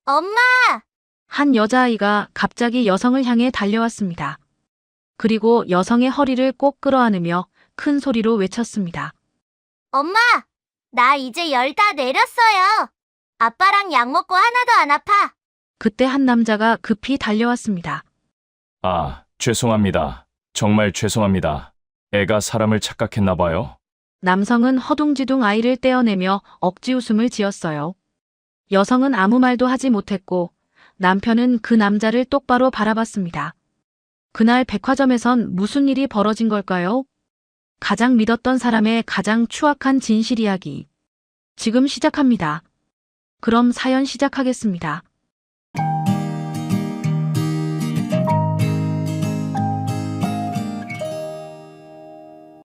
엄마! 한 여자아이가 갑자기 여성을 향해 달려왔습니다. 그리고 여성의 허리를 꼭 끌어안으며 큰 소리로 외쳤습니다. 엄마! 나 이제 열 다 내렸어요. 아빠랑 약 먹고 하나도 안 아파. 그때 한 남자가 급히 달려왔습니다. 아, 죄송합니다. 정말 죄송합니다. 애가 사람을 착각했나 봐요. 남성은 허둥지둥 아이를 떼어내며 억지 웃음을 지었어요. 여성은 아무 말도 하지 못했고 남편은 그 남자를 똑바로 바라봤습니다. 그날 백화점에선 무슨 일이 벌어진 걸까요? 가장 믿었던 사람의 가장 추악한 진실 이야기. 지금 시작합니다. 그럼 사연 시작하겠습니다.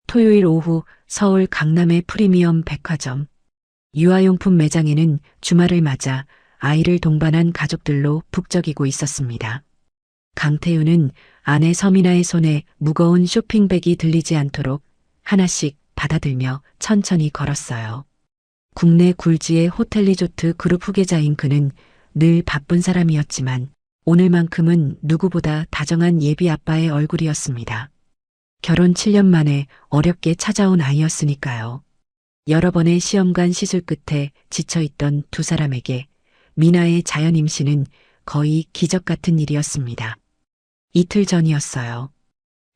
토요일 오후 서울 강남의 프리미엄 백화점. 유아용품 매장에는 주말을 맞아 아이를 동반한 가족들로 북적이고 있었습니다. 강태우는 아내 서민아의 손에 무거운 쇼핑백이 들리지 않도록 하나씩 받아들며 천천히 걸었어요. 국내 굴지의 호텔 리조트 그룹 후계자인 그는 늘 바쁜 사람이었지만 오늘만큼은 누구보다 다정한 예비 아빠의 얼굴이었습니다. 결혼 7년 만에 어렵게 찾아온 아이였으니까요. 여러 번의 시험관 시술 끝에 지쳐있던 두 사람에게 미나의 자연 임신은 거의 기적 같은 일이었습니다. 이틀 전이었어요.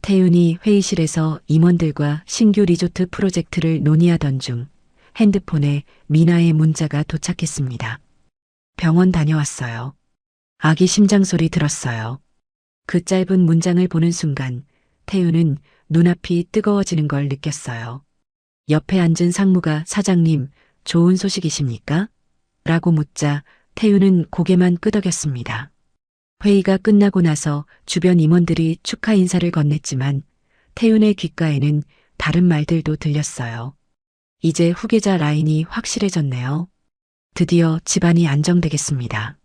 태윤이 회의실에서 임원들과 신규 리조트 프로젝트를 논의하던 중 핸드폰에 미나의 문자가 도착했습니다. 병원 다녀왔어요. 아기 심장 소리 들었어요. 그 짧은 문장을 보는 순간 태윤은 눈앞이 뜨거워지는 걸 느꼈어요. 옆에 앉은 상무가 사장님, 좋은 소식이십니까? 라고 묻자 태윤은 고개만 끄덕였습니다. 회의가 끝나고 나서 주변 임원들이 축하 인사를 건넸지만 태윤의 귓가에는 다른 말들도 들렸어요. 이제 후계자 라인이 확실해졌네요. 드디어 집안이 안정되겠습니다.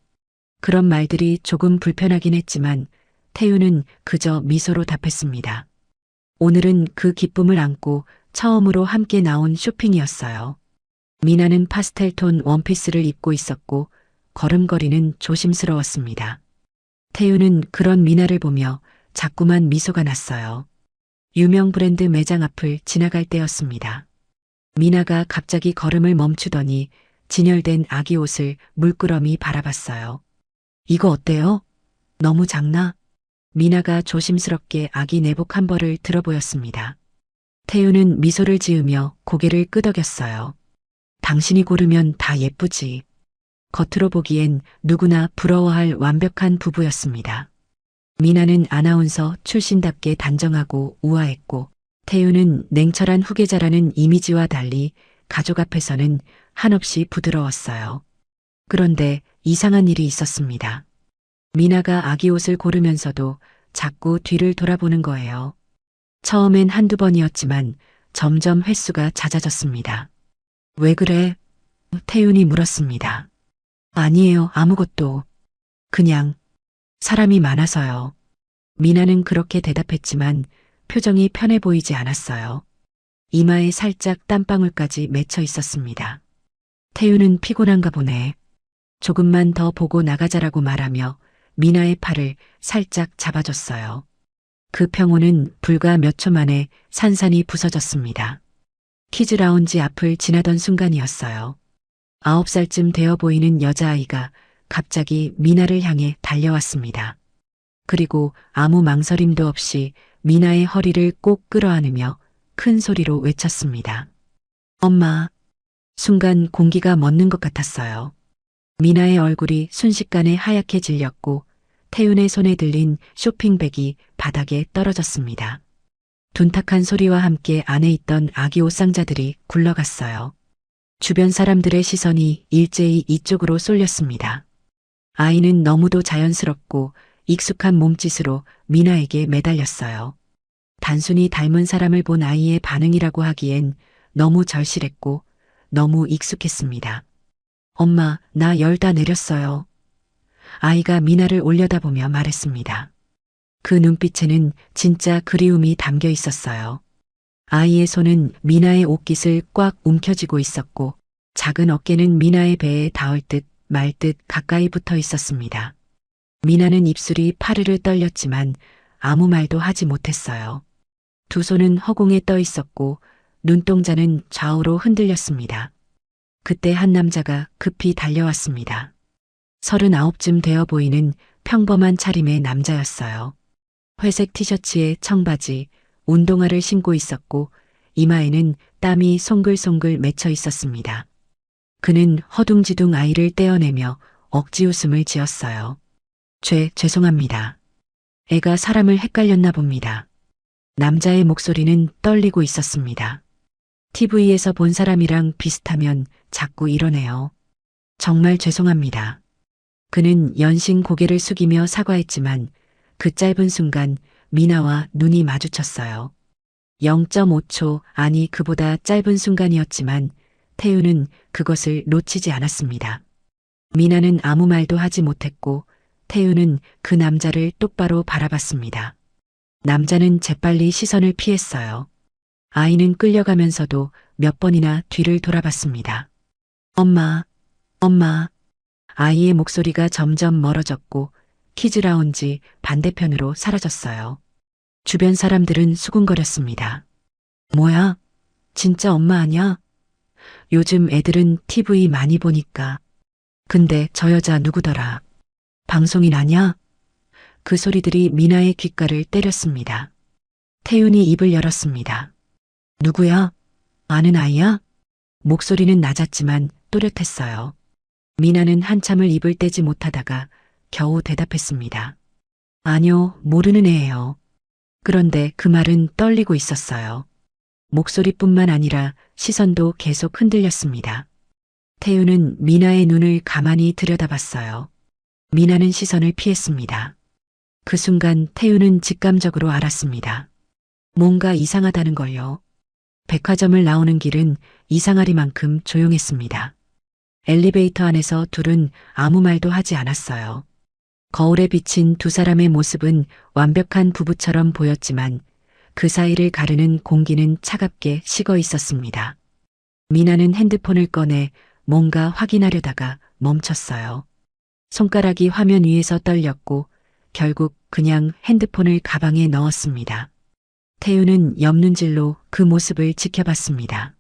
그런 말들이 조금 불편하긴 했지만 태윤은 그저 미소로 답했습니다. 오늘은 그 기쁨을 안고 처음으로 함께 나온 쇼핑이었어요. 미나는 파스텔톤 원피스를 입고 있었고 걸음걸이는 조심스러웠습니다. 태윤은 그런 미나를 보며 자꾸만 미소가 났어요. 유명 브랜드 매장 앞을 지나갈 때였습니다. 미나가 갑자기 걸음을 멈추더니 진열된 아기 옷을 물끄러미 바라봤어요. 이거 어때요? 너무 작나? 미나가 조심스럽게 아기 내복 한 벌을 들어보였습니다. 태윤은 미소를 지으며 고개를 끄덕였어요. 당신이 고르면 다 예쁘지. 겉으로 보기엔 누구나 부러워할 완벽한 부부였습니다. 미나는 아나운서 출신답게 단정하고 우아했고 태윤은 냉철한 후계자라는 이미지와 달리 가족 앞에서는 한없이 부드러웠어요. 그런데 이상한 일이 있었습니다. 미나가 아기 옷을 고르면서도 자꾸 뒤를 돌아보는 거예요. 처음엔 한두 번이었지만 점점 횟수가 잦아졌습니다. 왜 그래? 태윤이 물었습니다. 아니에요, 아무것도. 그냥 사람이 많아서요. 미나는 그렇게 대답했지만 표정이 편해 보이지 않았어요. 이마에 살짝 땀방울까지 맺혀 있었습니다. 태윤은 피곤한가 보네. 조금만 더 보고 나가자라고 말하며 미나의 팔을 살짝 잡아줬어요. 그 평온은 불과 몇 초 만에 산산이 부서졌습니다. 키즈 라운지 앞을 지나던 순간이었어요. 9살쯤 되어 보이는 여자아이가 갑자기 미나를 향해 달려왔습니다. 그리고 아무 망설임도 없이 미나의 허리를 꼭 끌어안으며 큰 소리로 외쳤습니다. 엄마. 순간 공기가 멎는 것 같았어요. 미나의 얼굴이 순식간에 하얗게 질렸고 태윤의 손에 들린 쇼핑백이 바닥에 떨어졌습니다. 둔탁한 소리와 함께 안에 있던 아기 옷상자들이 굴러갔어요. 주변 사람들의 시선이 일제히 이쪽으로 쏠렸습니다. 아이는 너무도 자연스럽고 익숙한 몸짓으로 미나에게 매달렸어요. 단순히 닮은 사람을 본 아이의 반응이라고 하기엔 너무 절실했고 너무 익숙했습니다. 엄마, 나 열 다 내렸어요. 아이가 미나를 올려다보며 말했습니다. 그 눈빛에는 진짜 그리움이 담겨 있었어요. 아이의 손은 미나의 옷깃을 꽉 움켜쥐고 있었고 작은 어깨는 미나의 배에 닿을 듯 말듯 가까이 붙어 있었습니다. 미나는 입술이 파르르 떨렸지만 아무 말도 하지 못했어요. 두 손은 허공에 떠 있었고 눈동자는 좌우로 흔들렸습니다. 그때 한 남자가 급히 달려왔습니다. 39쯤 되어 보이는 평범한 차림의 남자였어요. 회색 티셔츠에 청바지, 운동화를 신고 있었고 이마에는 땀이 송글송글 맺혀 있었습니다. 그는 허둥지둥 아이를 떼어내며 억지 웃음을 지었어요. 죄송합니다. 애가 사람을 헷갈렸나 봅니다. 남자의 목소리는 떨리고 있었습니다. TV에서 본 사람이랑 비슷하면 자꾸 이러네요. 정말 죄송합니다. 그는 연신 고개를 숙이며 사과했지만 그 짧은 순간 미나와 눈이 마주쳤어요. 0.5초, 아니 그보다 짧은 순간이었지만 태우는 그것을 놓치지 않았습니다. 미나는 아무 말도 하지 못했고 태우는 그 남자를 똑바로 바라봤습니다. 남자는 재빨리 시선을 피했어요. 아이는 끌려가면서도 몇 번이나 뒤를 돌아봤습니다. 엄마. 아이의 목소리가 점점 멀어졌고 키즈라운지 반대편으로 사라졌어요. 주변 사람들은 수군거렸습니다. 뭐야? 진짜 엄마 아냐? 요즘 애들은 TV 많이 보니까. 근데 저 여자 누구더라? 방송인 아냐? 그 소리들이 미나의 귓가를 때렸습니다. 태윤이 입을 열었습니다. 누구야? 아는 아이야? 목소리는 낮았지만 또렷했어요. 미나는 한참을 입을 떼지 못하다가 겨우 대답했습니다. 아니요, 모르는 애예요. 그런데 그 말은 떨리고 있었어요. 목소리뿐만 아니라 시선도 계속 흔들렸습니다. 태윤은 미나의 눈을 가만히 들여다봤어요. 미나는 시선을 피했습니다. 그 순간 태윤은 직감적으로 알았습니다. 뭔가 이상하다는 걸요. 백화점을 나오는 길은 이상하리만큼 조용했습니다. 엘리베이터 안에서 둘은 아무 말도 하지 않았어요. 거울에 비친 두 사람의 모습은 완벽한 부부처럼 보였지만 그 사이를 가르는 공기는 차갑게 식어 있었습니다. 미나는 핸드폰을 꺼내 뭔가 확인하려다가 멈췄어요. 손가락이 화면 위에서 떨렸고 결국 그냥 핸드폰을 가방에 넣었습니다. 태윤은 옆눈질로 그 모습을 지켜봤습니다.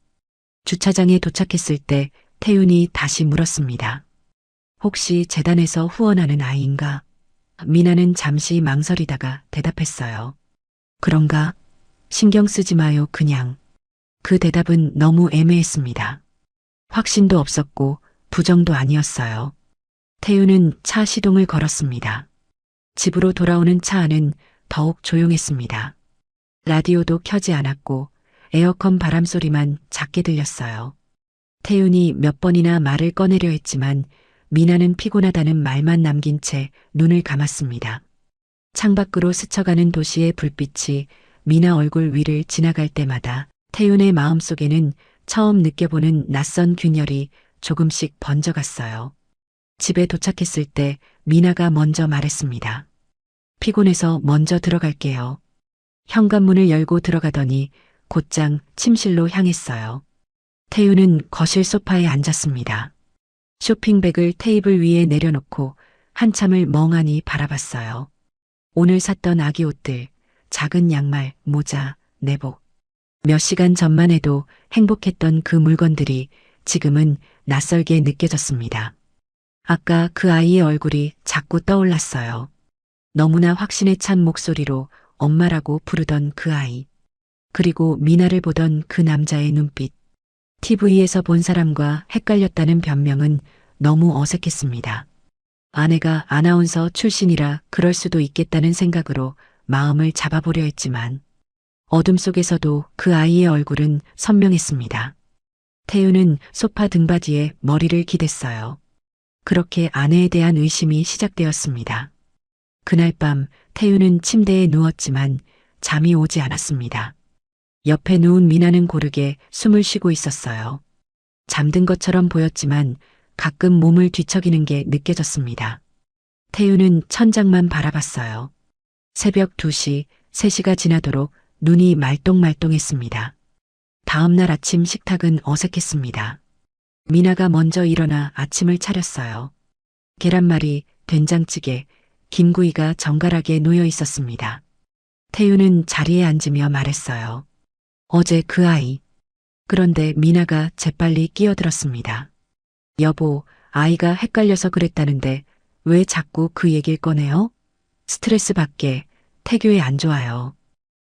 주차장에 도착했을 때 태윤이 다시 물었습니다. 혹시 재단에서 후원하는 아이인가? 미나는 잠시 망설이다가 대답했어요. 그런가? 신경 쓰지 마요, 그냥. 그 대답은 너무 애매했습니다. 확신도 없었고 부정도 아니었어요. 태윤은 차 시동을 걸었습니다. 집으로 돌아오는 차 안은 더욱 조용했습니다. 라디오도 켜지 않았고 에어컨 바람 소리만 작게 들렸어요. 태윤이 몇 번이나 말을 꺼내려 했지만 미나는 피곤하다는 말만 남긴 채 눈을 감았습니다. 창밖으로 스쳐가는 도시의 불빛이 미나 얼굴 위를 지나갈 때마다 태윤의 마음속에는 처음 느껴보는 낯선 균열이 조금씩 번져갔어요. 집에 도착했을 때 미나가 먼저 말했습니다. 피곤해서 먼저 들어갈게요. 현관문을 열고 들어가더니 곧장 침실로 향했어요. 태윤은 거실 소파에 앉았습니다. 쇼핑백을 테이블 위에 내려놓고 한참을 멍하니 바라봤어요. 오늘 샀던 아기 옷들, 작은 양말, 모자, 내복. 몇 시간 전만 해도 행복했던 그 물건들이 지금은 낯설게 느껴졌습니다. 아까 그 아이의 얼굴이 자꾸 떠올랐어요. 너무나 확신에 찬 목소리로 엄마라고 부르던 그 아이. 그리고 미나를 보던 그 남자의 눈빛. TV에서 본 사람과 헷갈렸다는 변명은 너무 어색했습니다. 아내가 아나운서 출신이라 그럴 수도 있겠다는 생각으로 마음을 잡아보려 했지만 어둠 속에서도 그 아이의 얼굴은 선명했습니다. 태윤은 소파 등받이에 머리를 기댔어요. 그렇게 아내에 대한 의심이 시작되었습니다. 그날 밤 태윤은 침대에 누웠지만 잠이 오지 않았습니다. 옆에 누운 미나는 고르게 숨을 쉬고 있었어요. 잠든 것처럼 보였지만 가끔 몸을 뒤척이는 게 느껴졌습니다. 태윤은 천장만 바라봤어요. 새벽 2시, 3시가 지나도록 눈이 말똥말똥했습니다. 다음 날 아침 식탁은 어색했습니다. 미나가 먼저 일어나 아침을 차렸어요. 계란말이, 된장찌개, 김구이가 정갈하게 놓여 있었습니다. 태우는 자리에 앉으며 말했어요. 어제 그 아이. 그런데 미나가 재빨리 끼어들었습니다. 여보, 아이가 헷갈려서 그랬다는데 왜 자꾸 그 얘기를 꺼내요? 스트레스 받게, 태교에 안 좋아요.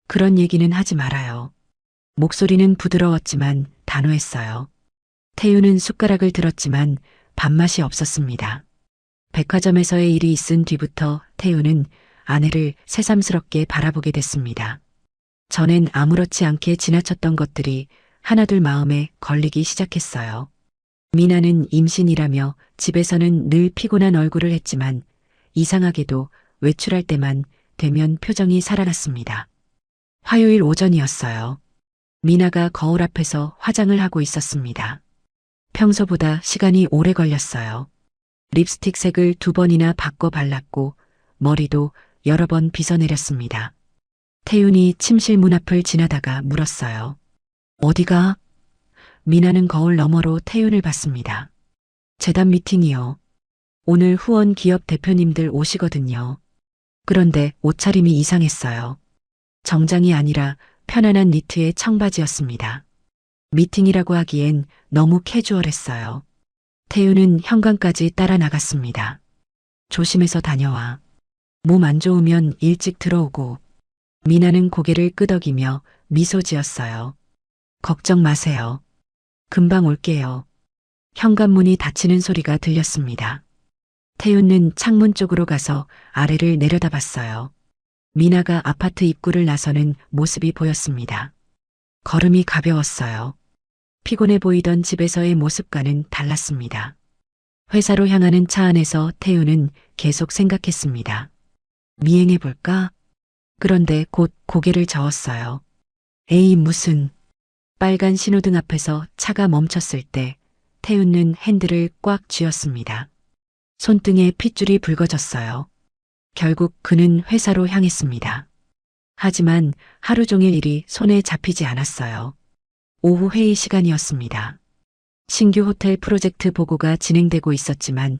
그런 얘기는 하지 말아요. 목소리는 부드러웠지만 단호했어요. 태우는 숟가락을 들었지만 밥맛이 없었습니다. 백화점에서의 일이 있은 뒤부터 태우는 아내를 새삼스럽게 바라보게 됐습니다. 전엔 아무렇지 않게 지나쳤던 것들이 하나둘 마음에 걸리기 시작했어요. 미나는 임신이라며 집에서는 늘 피곤한 얼굴을 했지만 이상하게도 외출할 때만 되면 표정이 살아났습니다. 화요일 오전이었어요. 미나가 거울 앞에서 화장을 하고 있었습니다. 평소보다 시간이 오래 걸렸어요. 립스틱 색을 2번이나 바꿔 발랐고 머리도 여러 번 빗어내렸습니다. 태윤이 침실 문 앞을 지나다가 물었어요. 어디가? 미나는 거울 너머로 태윤을 봤습니다. 재단 미팅이요. 오늘 후원 기업 대표님들 오시거든요. 그런데 옷차림이 이상했어요. 정장이 아니라 편안한 니트의 청바지였습니다. 미팅이라고 하기엔 너무 캐주얼했어요. 태윤은 현관까지 따라 나갔습니다. 조심해서 다녀와. 몸 안 좋으면 일찍 들어오고. 미나는 고개를 끄덕이며 미소 지었어요. 걱정 마세요. 금방 올게요. 현관문이 닫히는 소리가 들렸습니다. 태윤은 창문 쪽으로 가서 아래를 내려다봤어요. 미나가 아파트 입구를 나서는 모습이 보였습니다. 걸음이 가벼웠어요. 피곤해 보이던 집에서의 모습과는 달랐습니다. 회사로 향하는 차 안에서 태윤은 계속 생각했습니다. 미행해볼까? 그런데 곧 고개를 저었어요. 에이 무슨. 빨간 신호등 앞에서 차가 멈췄을 때 태윤은 핸들을 꽉 쥐었습니다. 손등에 핏줄이 붉어졌어요. 결국 그는 회사로 향했습니다. 하지만 하루 종일 일이 손에 잡히지 않았어요. 오후 회의 시간이었습니다. 신규 호텔 프로젝트 보고가 진행되고 있었지만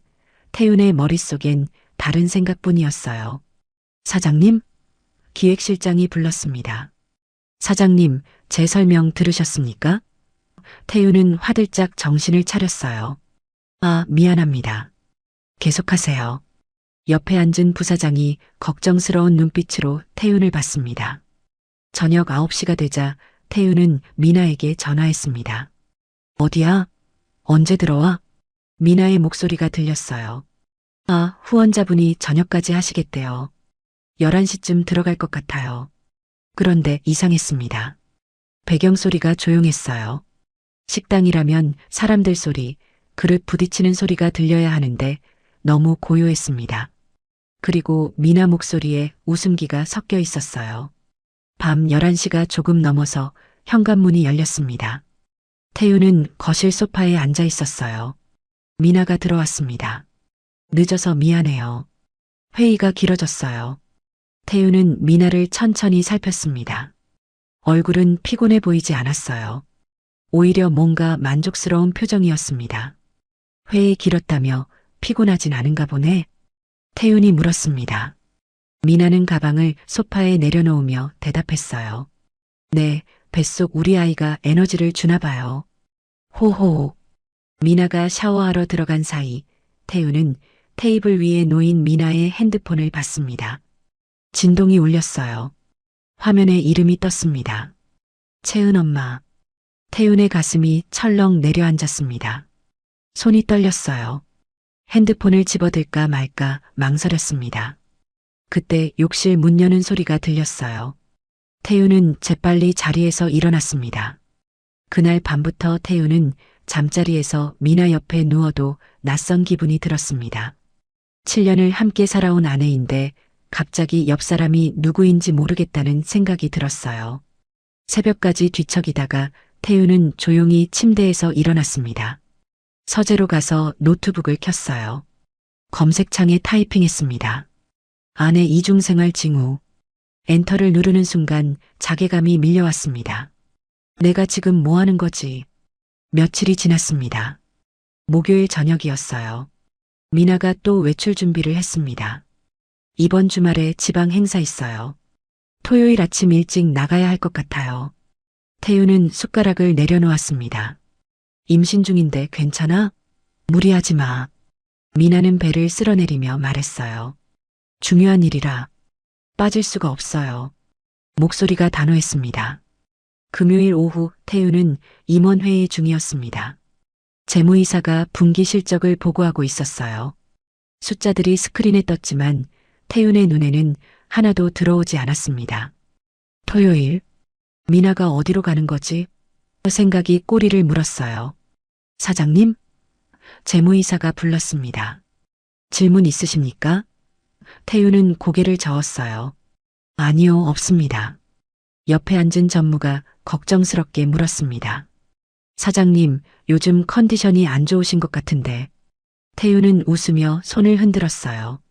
태윤의 머릿속엔 다른 생각뿐이었어요. 사장님? 기획실장이 불렀습니다. 사장님, 제 설명 들으셨습니까? 태윤은 화들짝 정신을 차렸어요. 아, 미안합니다. 계속하세요. 옆에 앉은 부사장이 걱정스러운 눈빛으로 태윤을 봤습니다. 저녁 9시가 되자 태윤은 미나에게 전화했습니다. 어디야? 언제 들어와? 미나의 목소리가 들렸어요. 아, 후원자분이 저녁까지 하시겠대요. 11시쯤 들어갈 것 같아요. 그런데 이상했습니다. 배경소리가 조용했어요. 식당이라면 사람들 소리, 그릇 부딪히는 소리가 들려야 하는데 너무 고요했습니다. 그리고 미나 목소리에 웃음기가 섞여 있었어요. 밤 11시가 조금 넘어서 현관문이 열렸습니다. 태윤은 거실 소파에 앉아 있었어요. 미나가 들어왔습니다. 늦어서 미안해요. 회의가 길어졌어요. 태윤은 미나를 천천히 살폈습니다. 얼굴은 피곤해 보이지 않았어요. 오히려 뭔가 만족스러운 표정이었습니다. 회의 길었다며 피곤하진 않은가 보네? 태윤이 물었습니다. 미나는 가방을 소파에 내려놓으며 대답했어요. 네, 뱃속 우리 아이가 에너지를 주나 봐요. 호호. 미나가 샤워하러 들어간 사이 태윤은 테이블 위에 놓인 미나의 핸드폰을 봤습니다. 진동이 울렸어요. 화면에 이름이 떴습니다. 채은 엄마. 태윤의 가슴이 철렁 내려앉았습니다. 손이 떨렸어요. 핸드폰을 집어들까 말까 망설였습니다. 그때 욕실 문 여는 소리가 들렸어요. 태윤은 재빨리 자리에서 일어났습니다. 그날 밤부터 태윤은 잠자리에서 미나 옆에 누워도 낯선 기분이 들었습니다. 7년을 함께 살아온 아내인데 갑자기 옆 사람이 누구인지 모르겠다는 생각이 들었어요. 새벽까지 뒤척이다가 태윤은 조용히 침대에서 일어났습니다. 서재로 가서 노트북을 켰어요. 검색창에 타이핑했습니다. 아내 이중생활 징후. 엔터를 누르는 순간 자괴감이 밀려왔습니다. 내가 지금 뭐 하는 거지? 며칠이 지났습니다. 목요일 저녁이었어요. 미나가 또 외출 준비를 했습니다. 이번 주말에 지방 행사 있어요. 토요일 아침 일찍 나가야 할 것 같아요. 태우는 숟가락을 내려놓았습니다. 임신 중인데 괜찮아? 무리하지 마. 미나는 배를 쓸어내리며 말했어요. 중요한 일이라 빠질 수가 없어요. 목소리가 단호했습니다. 금요일 오후 태우는 임원회의 중이었습니다. 재무이사가 분기 실적을 보고하고 있었어요. 숫자들이 스크린에 떴지만 태윤의 눈에는 하나도 들어오지 않았습니다. 토요일, 미나가 어디로 가는 거지? 생각이 꼬리를 물었어요. 사장님? 재무이사가 불렀습니다. 질문 있으십니까? 태윤은 고개를 저었어요. 아니요, 없습니다. 옆에 앉은 전무가 걱정스럽게 물었습니다. 사장님, 요즘 컨디션이 안 좋으신 것 같은데. 태윤은 웃으며 손을 흔들었어요.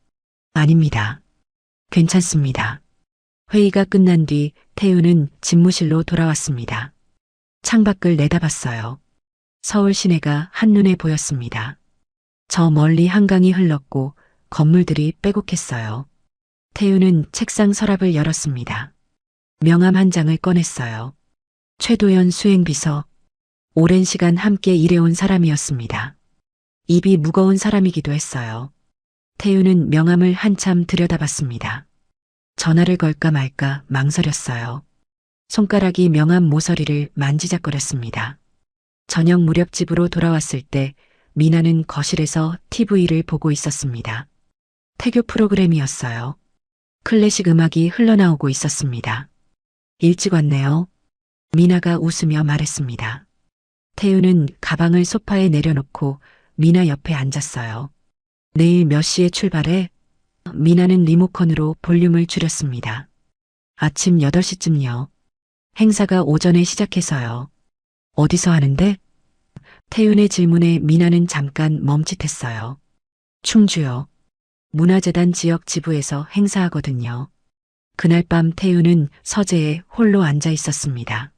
아닙니다. 괜찮습니다. 회의가 끝난 뒤 태윤은 집무실로 돌아왔습니다. 창밖을 내다봤어요. 서울 시내가 한눈에 보였습니다. 저 멀리 한강이 흘렀고 건물들이 빼곡했어요. 태윤은 책상 서랍을 열었습니다. 명함 한 장을 꺼냈어요. 최도연 수행비서. 오랜 시간 함께 일해온 사람이었습니다. 입이 무거운 사람이기도 했어요. 태윤은 명함을 한참 들여다봤습니다. 전화를 걸까 말까 망설였어요. 손가락이 명함 모서리를 만지작거렸습니다. 저녁 무렵 집으로 돌아왔을 때 미나는 거실에서 TV를 보고 있었습니다. 태교 프로그램이었어요. 클래식 음악이 흘러나오고 있었습니다. 일찍 왔네요. 미나가 웃으며 말했습니다. 태윤은 가방을 소파에 내려놓고 미나 옆에 앉았어요. 내일 몇 시에 출발해? 미나는 리모컨으로 볼륨을 줄였습니다. 아침 8시쯤요. 행사가 오전에 시작해서요. 어디서 하는데? 태윤의 질문에 미나는 잠깐 멈칫했어요. 충주요. 문화재단 지역 지부에서 행사하거든요. 그날 밤 태윤은 서재에 홀로 앉아 있었습니다.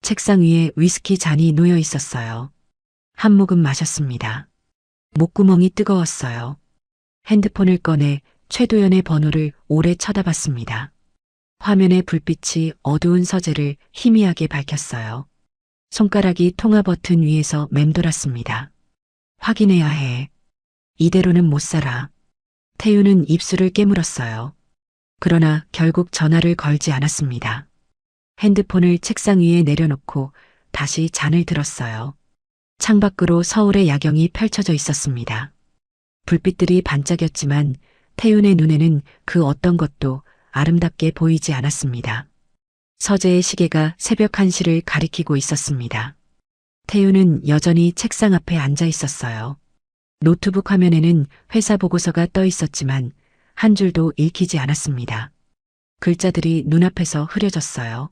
책상 위에 위스키 잔이 놓여 있었어요. 한 모금 마셨습니다. 목구멍이 뜨거웠어요. 핸드폰을 꺼내 최도연의 번호를 오래 쳐다봤습니다. 화면의 불빛이 어두운 서재를 희미하게 밝혔어요. 손가락이 통화 버튼 위에서 맴돌았습니다. 확인해야 해. 이대로는 못 살아. 태윤은 입술을 깨물었어요. 그러나 결국 전화를 걸지 않았습니다. 핸드폰을 책상 위에 내려놓고 다시 잔을 들었어요. 창밖으로 서울의 야경이 펼쳐져 있었습니다. 불빛들이 반짝였지만 태윤의 눈에는 그 어떤 것도 아름답게 보이지 않았습니다. 서재의 시계가 새벽 1시를 가리키고 있었습니다. 태윤은 여전히 책상 앞에 앉아 있었어요. 노트북 화면에는 회사 보고서가 떠 있었지만 한 줄도 읽히지 않았습니다. 글자들이 눈앞에서 흐려졌어요.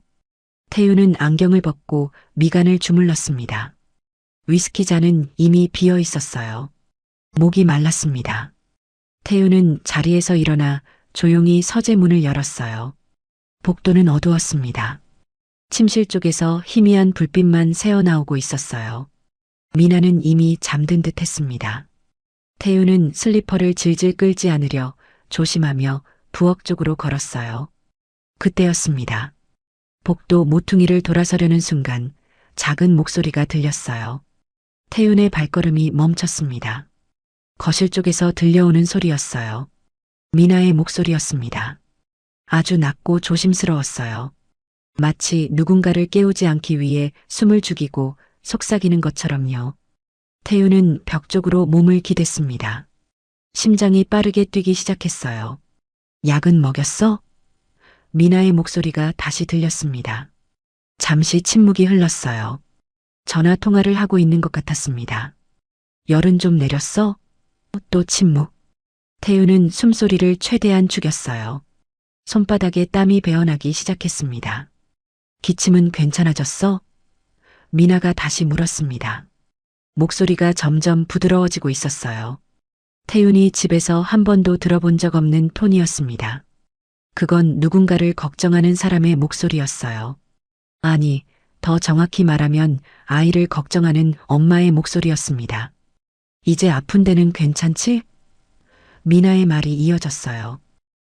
태윤은 안경을 벗고 미간을 주물렀습니다. 위스키 잔은 이미 비어 있었어요. 목이 말랐습니다. 태윤은 자리에서 일어나 조용히 서재 문을 열었어요. 복도는 어두웠습니다. 침실 쪽에서 희미한 불빛만 새어나오고 있었어요. 미나는 이미 잠든 듯 했습니다. 태윤은 슬리퍼를 질질 끌지 않으려 조심하며 부엌 쪽으로 걸었어요. 그때였습니다. 복도 모퉁이를 돌아서려는 순간 작은 목소리가 들렸어요. 태윤의 발걸음이 멈췄습니다. 거실 쪽에서 들려오는 소리였어요. 미나의 목소리였습니다. 아주 낮고 조심스러웠어요. 마치 누군가를 깨우지 않기 위해 숨을 죽이고 속삭이는 것처럼요. 태윤은 벽 쪽으로 몸을 기댔습니다. 심장이 빠르게 뛰기 시작했어요. 약은 먹였어? 미나의 목소리가 다시 들렸습니다. 잠시 침묵이 흘렀어요. 전화 통화를 하고 있는 것 같았습니다. 열은 좀 내렸어? 또 침묵. 태윤은 숨소리를 최대한 죽였어요. 손바닥에 땀이 배어나기 시작했습니다. 기침은 괜찮아졌어? 미나가 다시 물었습니다. 목소리가 점점 부드러워지고 있었어요. 태윤이 집에서 한 번도 들어본 적 없는 톤이었습니다. 그건 누군가를 걱정하는 사람의 목소리였어요. 아니, 더 정확히 말하면 아이를 걱정하는 엄마의 목소리였습니다. 이제 아픈 데는 괜찮지? 미나의 말이 이어졌어요.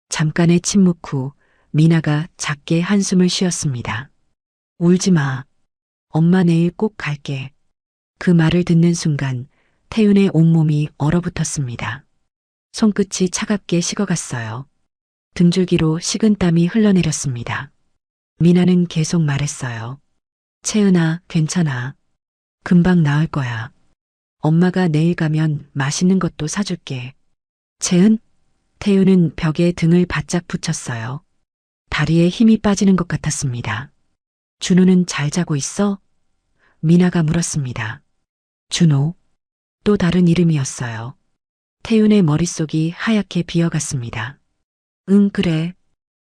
잠깐의 침묵 후 미나가 작게 한숨을 쉬었습니다. 울지 마. 엄마 내일 꼭 갈게. 그 말을 듣는 순간 태윤의 온몸이 얼어붙었습니다. 손끝이 차갑게 식어갔어요. 등줄기로 식은땀이 흘러내렸습니다. 미나는 계속 말했어요. 채은아, 괜찮아. 금방 나을 거야. 엄마가 내일 가면 맛있는 것도 사줄게. 채은? 태윤은 벽에 등을 바짝 붙였어요. 다리에 힘이 빠지는 것 같았습니다. 준호는 잘 자고 있어? 미나가 물었습니다. 준호? 또 다른 이름이었어요. 태윤의 머릿속이 하얗게 비어갔습니다. 응, 그래.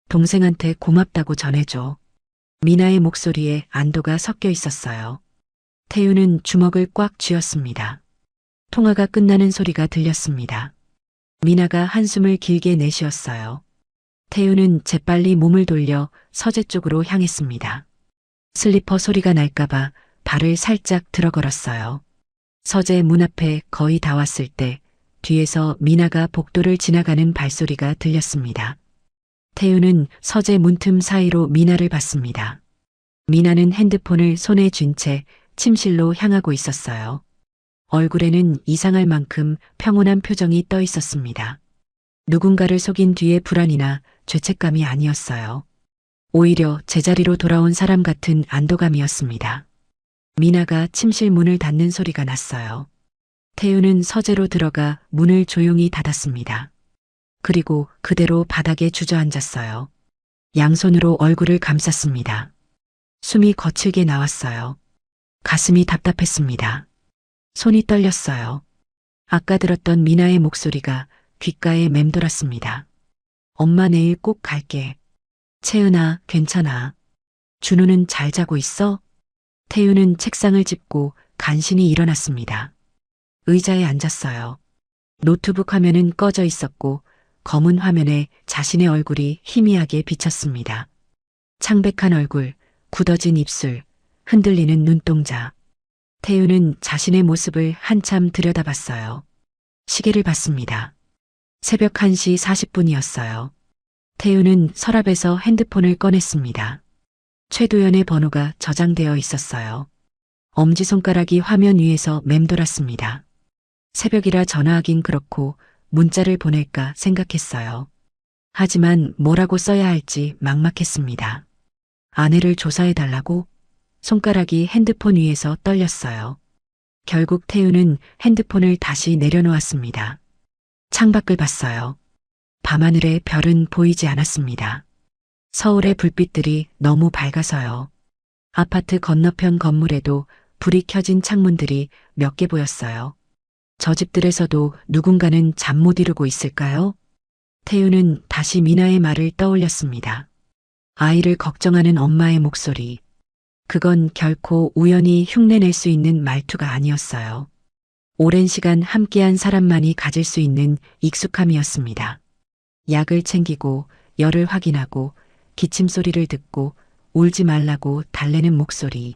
동생한테 고맙다고 전해줘. 미나의 목소리에 안도가 섞여 있었어요. 태윤은 주먹을 꽉 쥐었습니다. 통화가 끝나는 소리가 들렸습니다. 미나가 한숨을 길게 내쉬었어요. 태윤은 재빨리 몸을 돌려 서재 쪽으로 향했습니다. 슬리퍼 소리가 날까봐 발을 살짝 들어걸었어요. 서재 문 앞에 거의 다 왔을 때 뒤에서 미나가 복도를 지나가는 발소리가 들렸습니다. 태윤은 서재 문틈 사이로 미나를 봤습니다. 미나는 핸드폰을 손에 쥔 채 침실로 향하고 있었어요. 얼굴에는 이상할 만큼 평온한 표정이 떠 있었습니다. 누군가를 속인 뒤의 불안이나 죄책감이 아니었어요. 오히려 제자리로 돌아온 사람 같은 안도감이었습니다. 미나가 침실 문을 닫는 소리가 났어요. 태윤은 서재로 들어가 문을 조용히 닫았습니다. 그리고 그대로 바닥에 주저앉았어요. 양손으로 얼굴을 감쌌습니다. 숨이 거칠게 나왔어요. 가슴이 답답했습니다. 손이 떨렸어요. 아까 들었던 미나의 목소리가 귓가에 맴돌았습니다. 엄마 내일 꼭 갈게. 채은아, 괜찮아. 준호는 잘 자고 있어? 태윤은 책상을 짚고 간신히 일어났습니다. 의자에 앉았어요. 노트북 화면은 꺼져 있었고 검은 화면에 자신의 얼굴이 희미하게 비쳤습니다. 창백한 얼굴, 굳어진 입술, 흔들리는 눈동자. 태윤은 자신의 모습을 한참 들여다봤어요. 시계를 봤습니다. 새벽 1시 40분이었어요. 태윤은 서랍에서 핸드폰을 꺼냈습니다. 최도연의 번호가 저장되어 있었어요. 엄지손가락이 화면 위에서 맴돌았습니다. 새벽이라 전화하긴 그렇고 문자를 보낼까 생각했어요. 하지만 뭐라고 써야 할지 막막했습니다. 아내를 조사해달라고? 손가락이 핸드폰 위에서 떨렸어요. 결국 태윤은 핸드폰을 다시 내려놓았습니다. 창밖을 봤어요. 밤하늘에 별은 보이지 않았습니다. 서울의 불빛들이 너무 밝아서요. 아파트 건너편 건물에도 불이 켜진 창문들이 몇 개 보였어요. 저 집들에서도 누군가는 잠 못 이루고 있을까요? 태윤은 다시 미나의 말을 떠올렸습니다. 아이를 걱정하는 엄마의 목소리. 그건 결코 우연히 흉내낼 수 있는 말투가 아니었어요. 오랜 시간 함께한 사람만이 가질 수 있는 익숙함이었습니다. 약을 챙기고 열을 확인하고 기침 소리를 듣고 울지 말라고 달래는 목소리.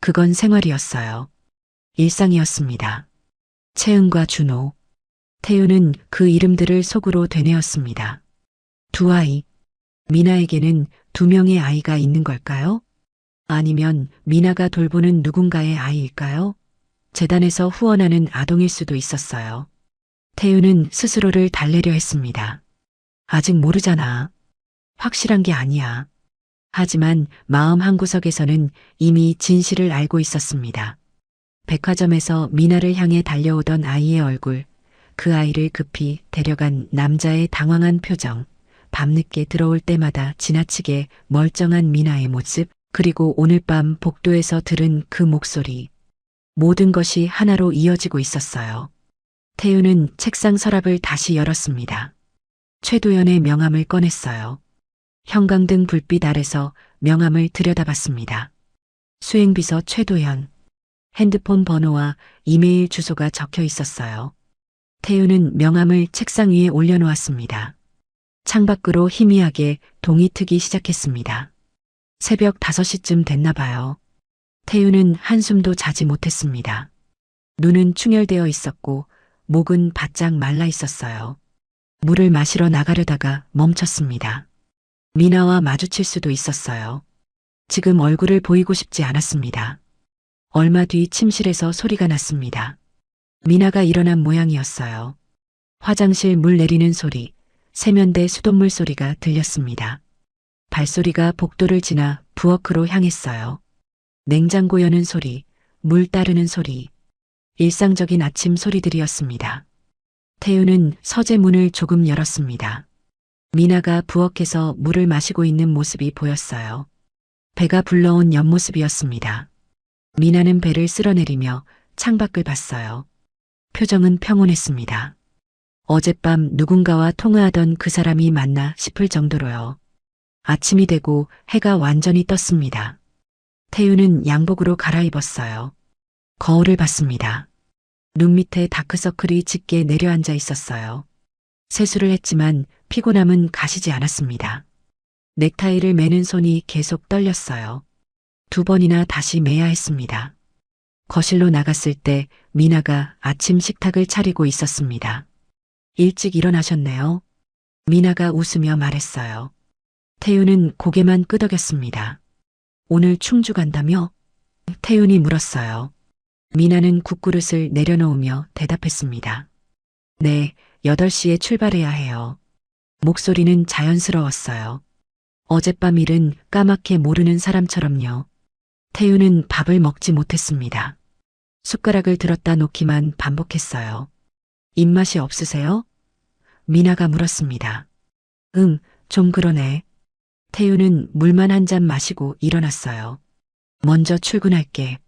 그건 생활이었어요. 일상이었습니다. 채은과 준호. 태윤은 그 이름들을 속으로 되뇌었습니다. 두 아이. 미나에게는 두 명의 아이가 있는 걸까요? 아니면 미나가 돌보는 누군가의 아이일까요? 재단에서 후원하는 아동일 수도 있었어요. 태윤은 스스로를 달래려 했습니다. 아직 모르잖아. 확실한 게 아니야. 하지만 마음 한구석에서는 이미 진실을 알고 있었습니다. 백화점에서 미나를 향해 달려오던 아이의 얼굴, 그 아이를 급히 데려간 남자의 당황한 표정, 밤늦게 들어올 때마다 지나치게 멀쩡한 미나의 모습, 그리고 오늘 밤 복도에서 들은 그 목소리. 모든 것이 하나로 이어지고 있었어요. 태윤은 책상 서랍을 다시 열었습니다. 최도연의 명함을 꺼냈어요. 형광등 불빛 아래서 명함을 들여다봤습니다. 수행비서 최도연. 핸드폰 번호와 이메일 주소가 적혀 있었어요. 태윤은 명함을 책상 위에 올려놓았습니다. 창밖으로 희미하게 동이 트기 시작했습니다. 새벽 5시쯤 됐나 봐요. 태윤은 한숨도 자지 못했습니다. 눈은 충혈되어 있었고 목은 바짝 말라 있었어요. 물을 마시러 나가려다가 멈췄습니다. 미나와 마주칠 수도 있었어요. 지금 얼굴을 보이고 싶지 않았습니다. 얼마 뒤 침실에서 소리가 났습니다. 미나가 일어난 모양이었어요. 화장실 물 내리는 소리, 세면대 수돗물 소리가 들렸습니다. 발소리가 복도를 지나 부엌으로 향했어요. 냉장고 여는 소리, 물 따르는 소리, 일상적인 아침 소리들이었습니다. 태우는 서재 문을 조금 열었습니다. 미나가 부엌에서 물을 마시고 있는 모습이 보였어요. 배가 불러온 옆모습이었습니다. 미나는 배를 쓸어내리며 창밖을 봤어요. 표정은 평온했습니다. 어젯밤 누군가와 통화하던 그 사람이 맞나 싶을 정도로요. 아침이 되고 해가 완전히 떴습니다. 태우는 양복으로 갈아입었어요. 거울을 봤습니다. 눈 밑에 다크서클이 짙게 내려앉아 있었어요. 세수를 했지만 피곤함은 가시지 않았습니다. 넥타이를 매는 손이 계속 떨렸어요. 2번이나 다시 매야 했습니다. 거실로 나갔을 때 미나가 아침 식탁을 차리고 있었습니다. 일찍 일어나셨네요. 미나가 웃으며 말했어요. 태윤은 고개만 끄덕였습니다. 오늘 충주 간다며? 태윤이 물었어요. 미나는 국그릇을 내려놓으며 대답했습니다. 네, 8시에 출발해야 해요. 목소리는 자연스러웠어요. 어젯밤 일은 까맣게 모르는 사람처럼요. 태윤은 밥을 먹지 못했습니다. 숟가락을 들었다 놓기만 반복했어요. 입맛이 없으세요? 미나가 물었습니다. 좀 그러네. 태윤은 물만 한 잔 마시고 일어났어요. 먼저 출근할게.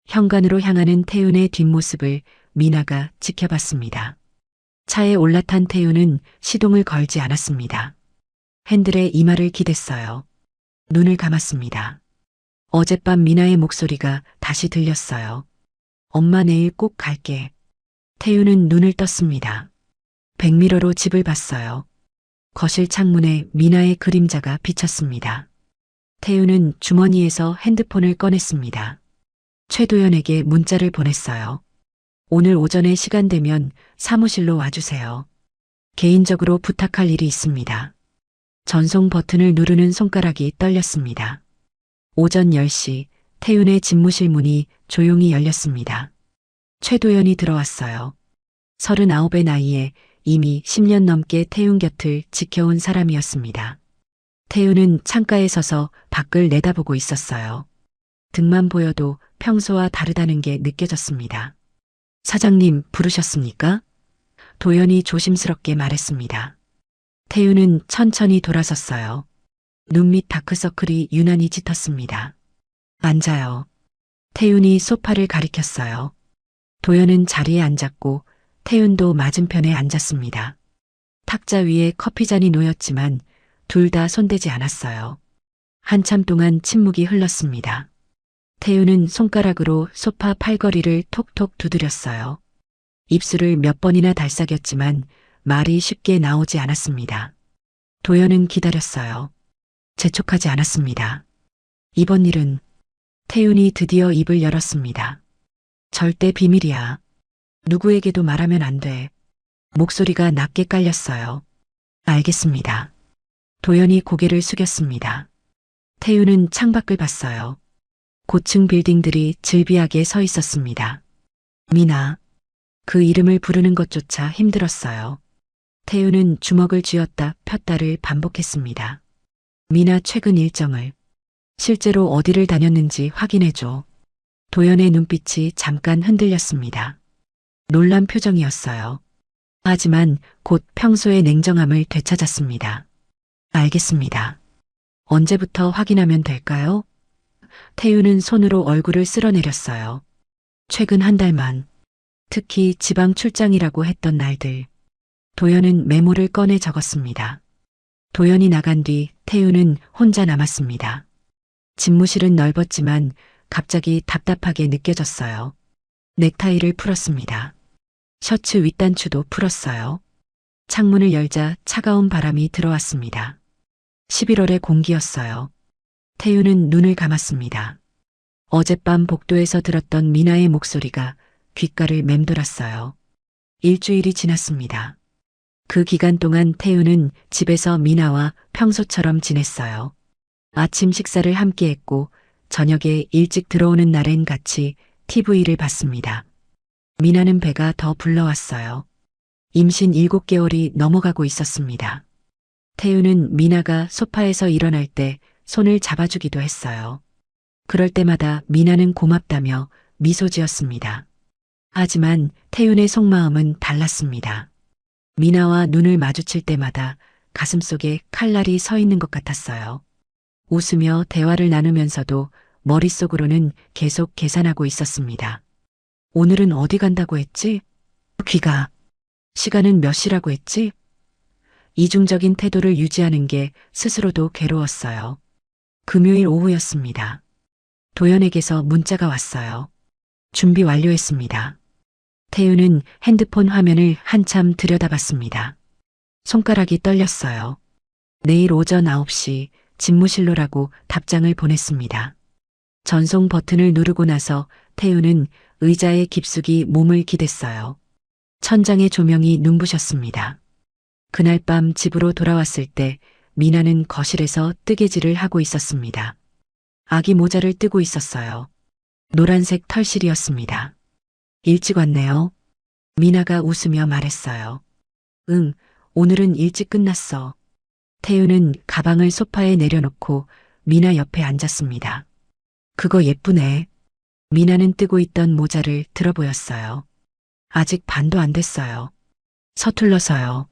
현관으로 향하는 태윤의 뒷모습을 미나가 지켜봤습니다. 차에 올라탄 태윤은 시동을 걸지 않았습니다. 핸들에 이마를 기댔어요. 눈을 감았습니다. 어젯밤 미나의 목소리가 다시 들렸어요. 엄마 내일 꼭 갈게. 태윤은 눈을 떴습니다. 백미러로 집을 봤어요. 거실 창문에 미나의 그림자가 비쳤습니다. 태윤은 주머니에서 핸드폰을 꺼냈습니다. 최도연에게 문자를 보냈어요. 오늘 오전에 시간 되면 사무실로 와주세요. 개인적으로 부탁할 일이 있습니다. 전송 버튼을 누르는 손가락이 떨렸습니다. 오전 10시 태윤의 집무실 문이 조용히 열렸습니다. 최도연이 들어왔어요. 39의 나이에 이미 10년 넘게 태윤 곁을 지켜온 사람이었습니다. 태윤은 창가에 서서 밖을 내다보고 있었어요. 등만 보여도 평소와 다르다는 게 느껴졌습니다. 사장님 부르셨습니까? 도연이 조심스럽게 말했습니다. 태윤은 천천히 돌아섰어요. 눈 밑 다크서클이 유난히 짙었습니다. 앉아요. 태윤이 소파를 가리켰어요. 도연은 자리에 앉았고 태윤도 맞은편에 앉았습니다. 탁자 위에 커피잔이 놓였지만 둘 다 손대지 않았어요. 한참 동안 침묵이 흘렀습니다. 태윤은 손가락으로 소파 팔걸이를 톡톡 두드렸어요. 입술을 몇 번이나 달싹였지만 말이 쉽게 나오지 않았습니다. 도연은 기다렸어요. 재촉하지 않았습니다. 이번 일은 태윤이 드디어 입을 열었습니다. 절대 비밀이야. 누구에게도 말하면 안 돼. 목소리가 낮게 깔렸어요. 알겠습니다. 도연이 고개를 숙였습니다. 태윤은 창밖을 봤어요. 고층 빌딩들이 즐비하게 서 있었습니다. 미나. 그 이름을 부르는 것조차 힘들었어요. 태윤은 주먹을 쥐었다 폈다를 반복했습니다. 미나 최근 일정을. 실제로 어디를 다녔는지 확인해줘. 도연의 눈빛이 잠깐 흔들렸습니다. 놀란 표정이었어요. 하지만 곧 평소의 냉정함을 되찾았습니다. 알겠습니다. 언제부터 확인하면 될까요? 태윤은 손으로 얼굴을 쓸어내렸어요. 최근 한 달만. 특히 지방 출장이라고 했던 날들. 도연은 메모를 꺼내 적었습니다. 도연이 나간 뒤 태윤은 혼자 남았습니다. 집무실은 넓었지만 갑자기 답답하게 느껴졌어요. 넥타이를 풀었습니다. 셔츠 윗단추도 풀었어요. 창문을 열자 차가운 바람이 들어왔습니다. 11월의 공기였어요. 태윤은 눈을 감았습니다. 어젯밤 복도에서 들었던 미나의 목소리가 귓가를 맴돌았어요. 일주일이 지났습니다. 그 기간 동안 태우는 집에서 미나와 평소처럼 지냈어요. 아침 식사를 함께 했고 저녁에 일찍 들어오는 날엔 같이 TV를 봤습니다. 미나는 배가 더 불러왔어요. 임신 7개월이 넘어가고 있었습니다. 태우는 미나가 소파에서 일어날 때 손을 잡아주기도 했어요. 그럴 때마다 미나는 고맙다며 미소 지었습니다. 하지만 태윤의 속마음은 달랐습니다. 미나와 눈을 마주칠 때마다 가슴속에 칼날이 서 있는 것 같았어요. 웃으며 대화를 나누면서도 머릿속으로는 계속 계산하고 있었습니다. 오늘은 어디 간다고 했지? 귀가. 시간은 몇 시라고 했지? 이중적인 태도를 유지하는 게 스스로도 괴로웠어요. 금요일 오후였습니다. 도연에게서 문자가 왔어요. 준비 완료했습니다. 태윤은 핸드폰 화면을 한참 들여다봤습니다. 손가락이 떨렸어요. 내일 오전 9시 집무실로라고 답장을 보냈습니다. 전송 버튼을 누르고 나서 태윤은 의자에 깊숙이 몸을 기댔어요. 천장의 조명이 눈부셨습니다. 그날 밤 집으로 돌아왔을 때 미나는 거실에서 뜨개질을 하고 있었습니다. 아기 모자를 뜨고 있었어요. 노란색 털실이었습니다. 일찍 왔네요. 미나가 웃으며 말했어요. 응, 오늘은 일찍 끝났어. 태윤은 가방을 소파에 내려놓고 미나 옆에 앉았습니다. 그거 예쁘네. 미나는 뜨고 있던 모자를 들어보였어요. 아직 반도 안 됐어요. 서툴러서요.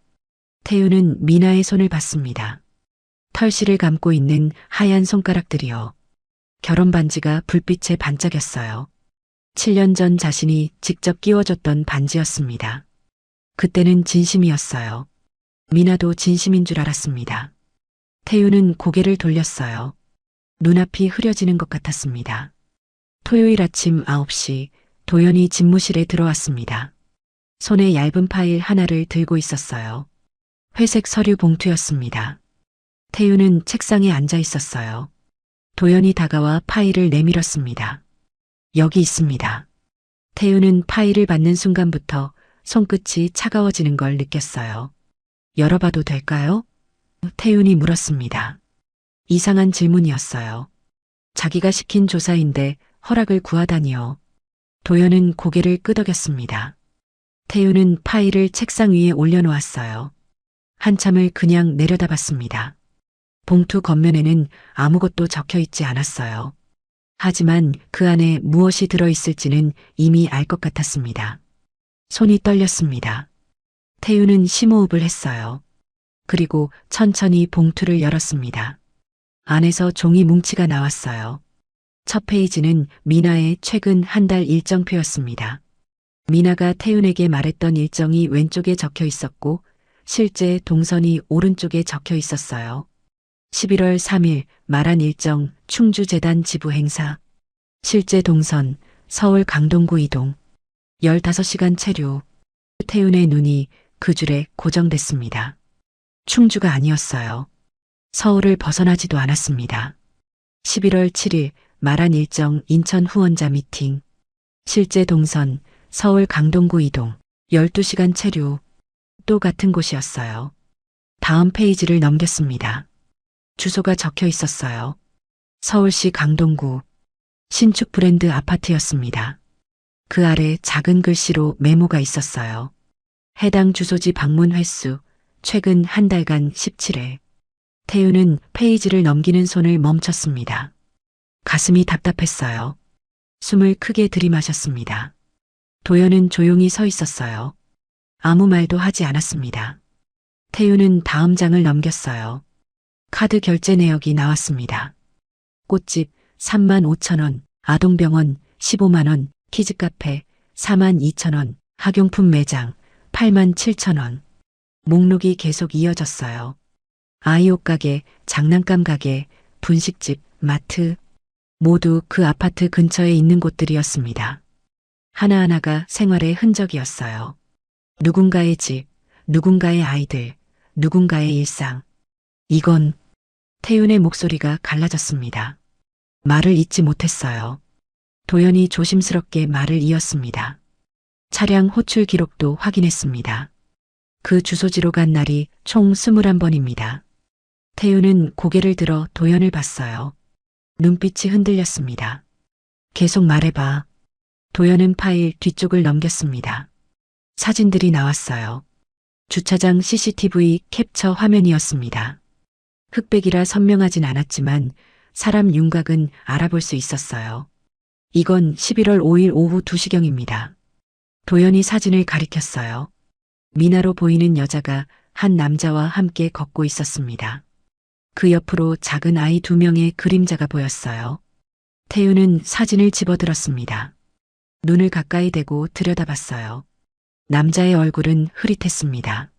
태윤은 미나의 손을 봤습니다. 털실을 감고 있는 하얀 손가락들이요. 결혼 반지가 불빛에 반짝였어요. 7년 전 자신이 직접 끼워줬던 반지였습니다. 그때는 진심이었어요. 미나도 진심인 줄 알았습니다. 태윤은 고개를 돌렸어요. 눈앞이 흐려지는 것 같았습니다. 토요일 아침 9시 도연이 집무실에 들어왔습니다. 손에 얇은 파일 하나를 들고 있었어요. 회색 서류 봉투였습니다. 태윤은 책상에 앉아 있었어요. 도연이 다가와 파일을 내밀었습니다. 여기 있습니다. 태윤은 파일을 받는 순간부터 손끝이 차가워지는 걸 느꼈어요. 열어봐도 될까요? 태윤이 물었습니다. 이상한 질문이었어요. 자기가 시킨 조사인데 허락을 구하다니요. 도연은 고개를 끄덕였습니다. 태윤은 파일을 책상 위에 올려놓았어요. 한참을 그냥 내려다봤습니다. 봉투 겉면에는 아무것도 적혀 있지 않았어요. 하지만 그 안에 무엇이 들어있을지는 이미 알 것 같았습니다. 손이 떨렸습니다. 태윤은 심호흡을 했어요. 그리고 천천히 봉투를 열었습니다. 안에서 종이 뭉치가 나왔어요. 첫 페이지는 미나의 최근 한 달 일정표였습니다. 미나가 태윤에게 말했던 일정이 왼쪽에 적혀 있었고 실제 동선이 오른쪽에 적혀 있었어요. 11월 3일 말한 일정 충주재단 지부 행사. 실제 동선 서울 강동구 이동. 15시간 체류. 태윤의 눈이 그 줄에 고정됐습니다. 충주가 아니었어요. 서울을 벗어나지도 않았습니다. 11월 7일 말한 일정 인천 후원자 미팅. 실제 동선 서울 강동구 이동. 12시간 체류. 또 같은 곳이었어요. 다음 페이지를 넘겼습니다. 주소가 적혀 있었어요. 서울시 강동구. 신축 브랜드 아파트였습니다. 그 아래 작은 글씨로 메모가 있었어요. 해당 주소지 방문 횟수 최근 한 달간 17회. 태윤은 페이지를 넘기는 손을 멈췄습니다. 가슴이 답답했어요. 숨을 크게 들이마셨습니다. 도연은 조용히 서 있었어요. 아무 말도 하지 않았습니다. 태윤은 다음 장을 넘겼어요. 카드 결제 내역이 나왔습니다. 꽃집 35,000원, 아동병원 15만원, 키즈카페 42,000원, 학용품 매장 87,000원. 목록이 계속 이어졌어요. 아이옷 가게, 장난감 가게, 분식집, 마트. 모두 그 아파트 근처에 있는 곳들이었습니다. 하나하나가 생활의 흔적이었어요. 누군가의 집, 누군가의 아이들, 누군가의 일상. 이건 태윤의 목소리가 갈라졌습니다. 말을 잇지 못했어요. 도연이 조심스럽게 말을 이었습니다. 차량 호출 기록도 확인했습니다. 그 주소지로 간 날이 총 21번입니다. 태우는 고개를 들어 도연을 봤어요. 눈빛이 흔들렸습니다. 계속 말해봐. 도연은 파일 뒤쪽을 넘겼습니다. 사진들이 나왔어요. 주차장 CCTV 캡처 화면이었습니다. 흑백이라 선명하진 않았지만 사람 윤곽은 알아볼 수 있었어요. 이건 11월 5일 오후 2시경입니다. 도연이 사진을 가리켰어요. 미나로 보이는 여자가 한 남자와 함께 걷고 있었습니다. 그 옆으로 작은 아이 2명의 그림자가 보였어요. 태우는 사진을 집어들었습니다. 눈을 가까이 대고 들여다봤어요. 남자의 얼굴은 흐릿했습니다.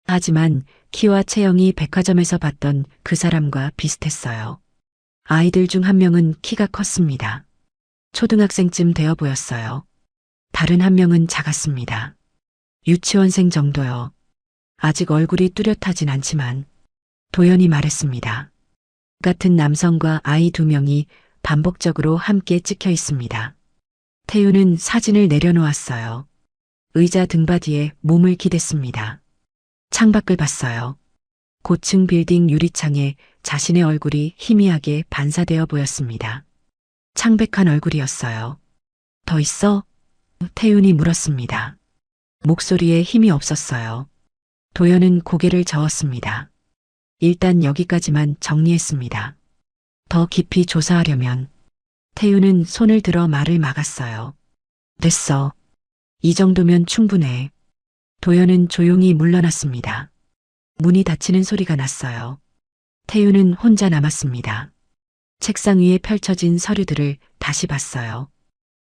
하지만 키와 체형이 백화점에서 봤던 그 사람과 비슷했어요. 아이들 중 한 명은 키가 컸습니다. 초등학생쯤 되어 보였어요. 다른 한 명은 작았습니다. 유치원생 정도요. 아직 얼굴이 뚜렷하진 않지만 도연이 말했습니다. 같은 남성과 아이 2명이 반복적으로 함께 찍혀 있습니다. 태우는 사진을 내려놓았어요. 의자 등받이에 몸을 기댔습니다. 창밖을 봤어요. 고층 빌딩 유리창에 자신의 얼굴이 희미하게 반사되어 보였습니다. 창백한 얼굴이었어요. 더 있어? 태윤이 물었습니다. 목소리에 힘이 없었어요. 도연은 고개를 저었습니다. 일단 여기까지만 정리했습니다. 더 깊이 조사하려면 태윤은 손을 들어 말을 막았어요. 됐어. 이 정도면 충분해. 도연은 조용히 물러났습니다. 문이 닫히는 소리가 났어요. 태윤은 혼자 남았습니다. 책상 위에 펼쳐진 서류들을 다시 봤어요.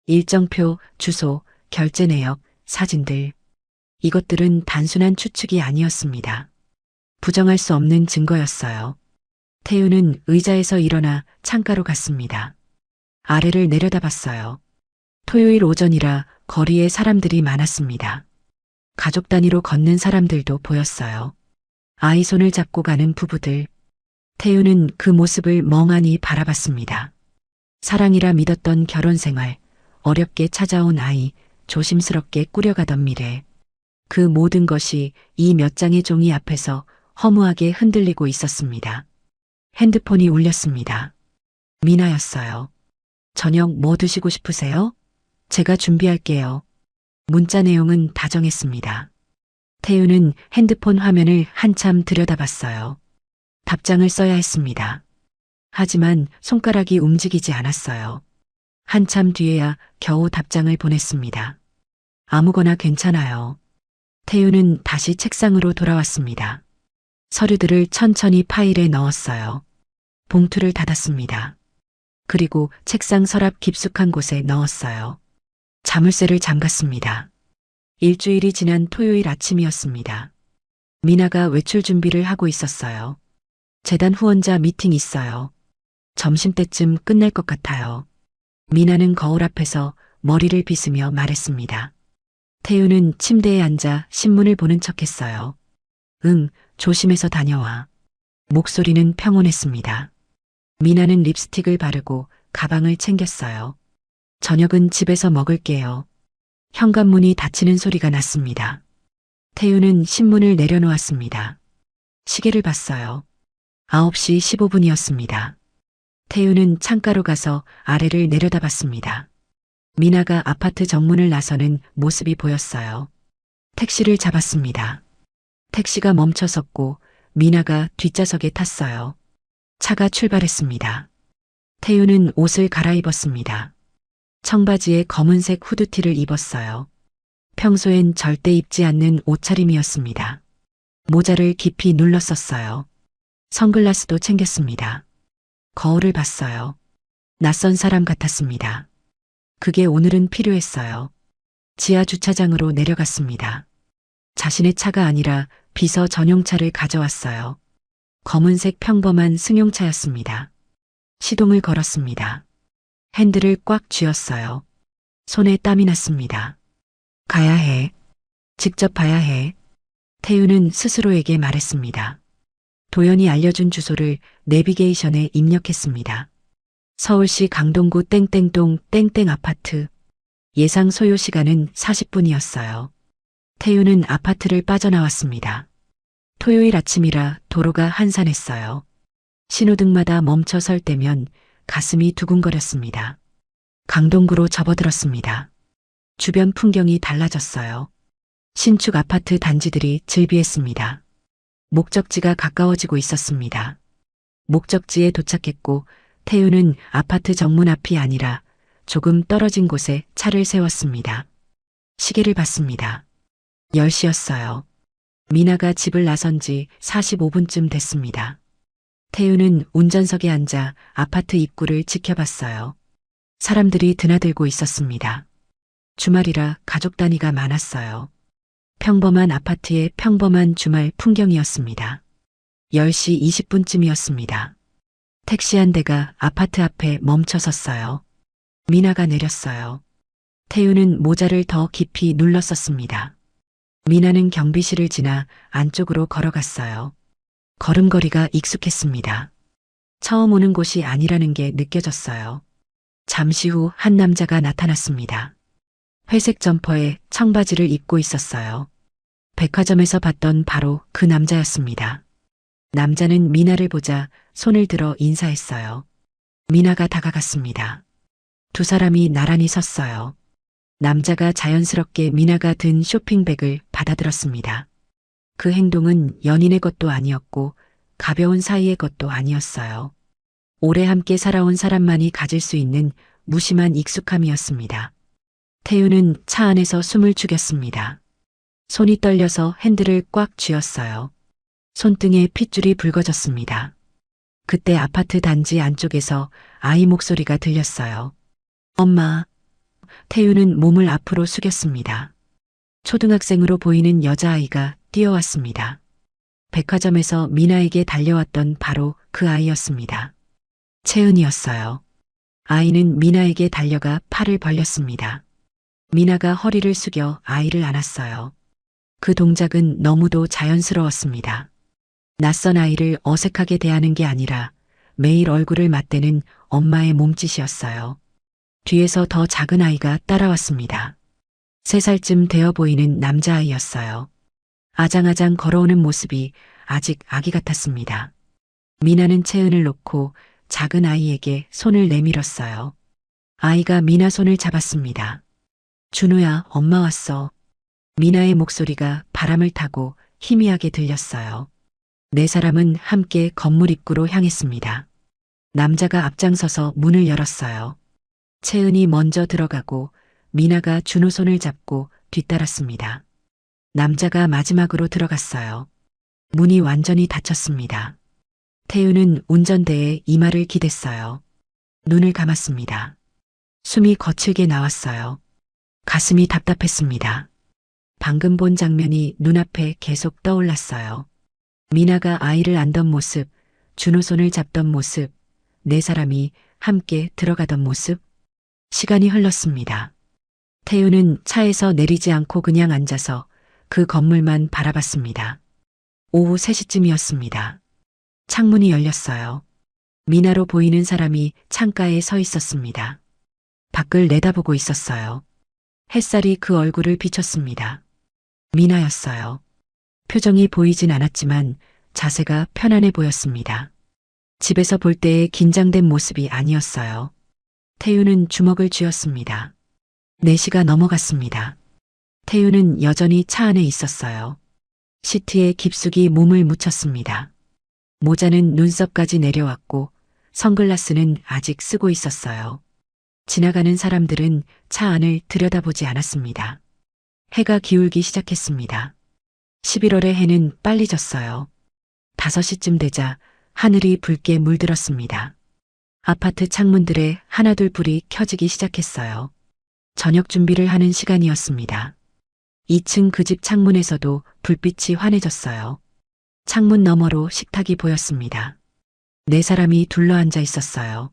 일정표, 주소, 결제 내역, 사진들. 이것들은 단순한 추측이 아니었습니다. 부정할 수 없는 증거였어요. 태윤은 의자에서 일어나 창가로 갔습니다. 아래를 내려다봤어요. 토요일 오전이라 거리에 사람들이 많았습니다. 가족 단위로 걷는 사람들도 보였어요. 아이 손을 잡고 가는 부부들. 태윤은 그 모습을 멍하니 바라봤습니다. 사랑이라 믿었던 결혼 생활, 어렵게 찾아온 아이, 조심스럽게 꾸려가던 미래. 그 모든 것이 이 몇 장의 종이 앞에서 허무하게 흔들리고 있었습니다. 핸드폰이 울렸습니다. 미나였어요. 저녁 뭐 드시고 싶으세요? 제가 준비할게요. 문자 내용은 다정했습니다. 태윤은 핸드폰 화면을 한참 들여다봤어요. 답장을 써야 했습니다. 하지만 손가락이 움직이지 않았어요. 한참 뒤에야 겨우 답장을 보냈습니다. 아무거나 괜찮아요. 태윤은 다시 책상으로 돌아왔습니다. 서류들을 천천히 파일에 넣었어요. 봉투를 닫았습니다. 그리고 책상 서랍 깊숙한 곳에 넣었어요. 자물쇠를 잠갔습니다. 일주일이 지난 토요일 아침이었습니다. 미나가 외출 준비를 하고 있었어요. 재단 후원자 미팅 있어요. 점심때쯤 끝날 것 같아요. 미나는 거울 앞에서 머리를 빗으며 말했습니다. 태윤은 침대에 앉아 신문을 보는 척했어요. 응, 조심해서 다녀와. 목소리는 평온했습니다. 미나는 립스틱을 바르고 가방을 챙겼어요. 저녁은 집에서 먹을게요. 현관문이 닫히는 소리가 났습니다. 태윤은 신문을 내려놓았습니다. 시계를 봤어요. 9시 15분이었습니다. 태윤은 창가로 가서 아래를 내려다봤습니다. 미나가 아파트 정문을 나서는 모습이 보였어요. 택시를 잡았습니다. 택시가 멈춰섰고 미나가 뒷좌석에 탔어요. 차가 출발했습니다. 태윤은 옷을 갈아입었습니다. 청바지에 검은색 후드티를 입었어요. 평소엔 절대 입지 않는 옷차림이었습니다. 모자를 깊이 눌렀었어요. 선글라스도 챙겼습니다. 거울을 봤어요. 낯선 사람 같았습니다. 그게 오늘은 필요했어요. 지하 주차장으로 내려갔습니다. 자신의 차가 아니라 비서 전용차를 가져왔어요. 검은색 평범한 승용차였습니다. 시동을 걸었습니다. 핸들을 꽉 쥐었어요. 손에 땀이 났습니다. 가야 해. 직접 봐야 해. 태윤은 스스로에게 말했습니다. 도연이 알려준 주소를 내비게이션에 입력했습니다. 서울시 강동구 땡땡동 땡땡 아파트. 예상 소요 시간은 40분이었어요. 태우는 아파트를 빠져나왔습니다. 토요일 아침이라 도로가 한산했어요. 신호등마다 멈춰 설 때면 가슴이 두근거렸습니다. 강동구로 접어들었습니다. 주변 풍경이 달라졌어요. 신축 아파트 단지들이 즐비했습니다. 목적지가 가까워지고 있었습니다. 목적지에 도착했고 태우는 아파트 정문 앞이 아니라 조금 떨어진 곳에 차를 세웠습니다. 시계를 봤습니다. 10시였어요. 미나가 집을 나선 지 45분쯤 됐습니다. 태우는 운전석에 앉아 아파트 입구를 지켜봤어요. 사람들이 드나들고 있었습니다. 주말이라 가족 단위가 많았어요. 평범한 아파트의 평범한 주말 풍경이었습니다. 10시 20분쯤이었습니다. 택시 한 대가 아파트 앞에 멈춰 섰어요. 미나가 내렸어요. 태우는 모자를 더 깊이 눌렀었습니다. 미나는 경비실을 지나 안쪽으로 걸어갔어요. 걸음걸이가 익숙했습니다. 처음 오는 곳이 아니라는 게 느껴졌어요. 잠시 후 한 남자가 나타났습니다. 회색 점퍼에 청바지를 입고 있었어요. 백화점에서 봤던 바로 그 남자였습니다. 남자는 미나를 보자 손을 들어 인사했어요. 미나가 다가갔습니다. 두 사람이 나란히 섰어요. 남자가 자연스럽게 미나가 든 쇼핑백을 받아들었습니다. 그 행동은 연인의 것도 아니었고 가벼운 사이의 것도 아니었어요. 오래 함께 살아온 사람만이 가질 수 있는 무심한 익숙함이었습니다. 태우는 차 안에서 숨을 죽였습니다. 손이 떨려서 핸들을 꽉 쥐었어요. 손등에 핏줄이 붉어졌습니다. 그때 아파트 단지 안쪽에서 아이 목소리가 들렸어요. 엄마. 태우는 몸을 앞으로 숙였습니다. 초등학생으로 보이는 여자아이가 뛰어왔습니다. 백화점에서 미나에게 달려왔던 바로 그 아이였습니다. 채은이었어요. 아이는 미나에게 달려가 팔을 벌렸습니다. 미나가 허리를 숙여 아이를 안았어요. 그 동작은 너무도 자연스러웠습니다. 낯선 아이를 어색하게 대하는 게 아니라 매일 얼굴을 맞대는 엄마의 몸짓이었어요. 뒤에서 더 작은 아이가 따라왔습니다. 3살쯤 되어 보이는 남자아이였어요. 아장아장 걸어오는 모습이 아직 아기 같았습니다. 미나는 채은을 놓고 작은 아이에게 손을 내밀었어요. 아이가 미나 손을 잡았습니다. 준우야, 엄마 왔어. 미나의 목소리가 바람을 타고 희미하게 들렸어요. 4사람은 함께 건물 입구로 향했습니다. 남자가 앞장서서 문을 열었어요. 채은이 먼저 들어가고 미나가 준우 손을 잡고 뒤따랐습니다. 남자가 마지막으로 들어갔어요. 문이 완전히 닫혔습니다. 태우는 운전대에 이마를 기댔어요. 눈을 감았습니다. 숨이 거칠게 나왔어요. 가슴이 답답했습니다. 방금 본 장면이 눈앞에 계속 떠올랐어요. 미나가 아이를 안던 모습, 준우 손을 잡던 모습, 4사람이 함께 들어가던 모습. 시간이 흘렀습니다. 태우는 차에서 내리지 않고 그냥 앉아서 그 건물만 바라봤습니다. 오후 3시쯤이었습니다. 창문이 열렸어요. 미나로 보이는 사람이 창가에 서 있었습니다. 밖을 내다보고 있었어요. 햇살이 그 얼굴을 비췄습니다. 미나였어요. 표정이 보이진 않았지만 자세가 편안해 보였습니다. 집에서 볼 때의 긴장된 모습이 아니었어요. 태우는 주먹을 쥐었습니다. 4시가 넘어갔습니다. 태우는 여전히 차 안에 있었어요. 시트에 깊숙이 몸을 묻혔습니다. 모자는 눈썹까지 내려왔고 선글라스는 아직 쓰고 있었어요. 지나가는 사람들은 차 안을 들여다보지 않았습니다. 해가 기울기 시작했습니다. 11월의 해는 빨리 졌어요. 5시쯤 되자 하늘이 붉게 물들었습니다. 아파트 창문들에 하나둘 불이 켜지기 시작했어요. 저녁 준비를 하는 시간이었습니다. 2층 그 집 창문에서도 불빛이 환해졌어요. 창문 너머로 식탁이 보였습니다. 4사람이 둘러앉아 있었어요.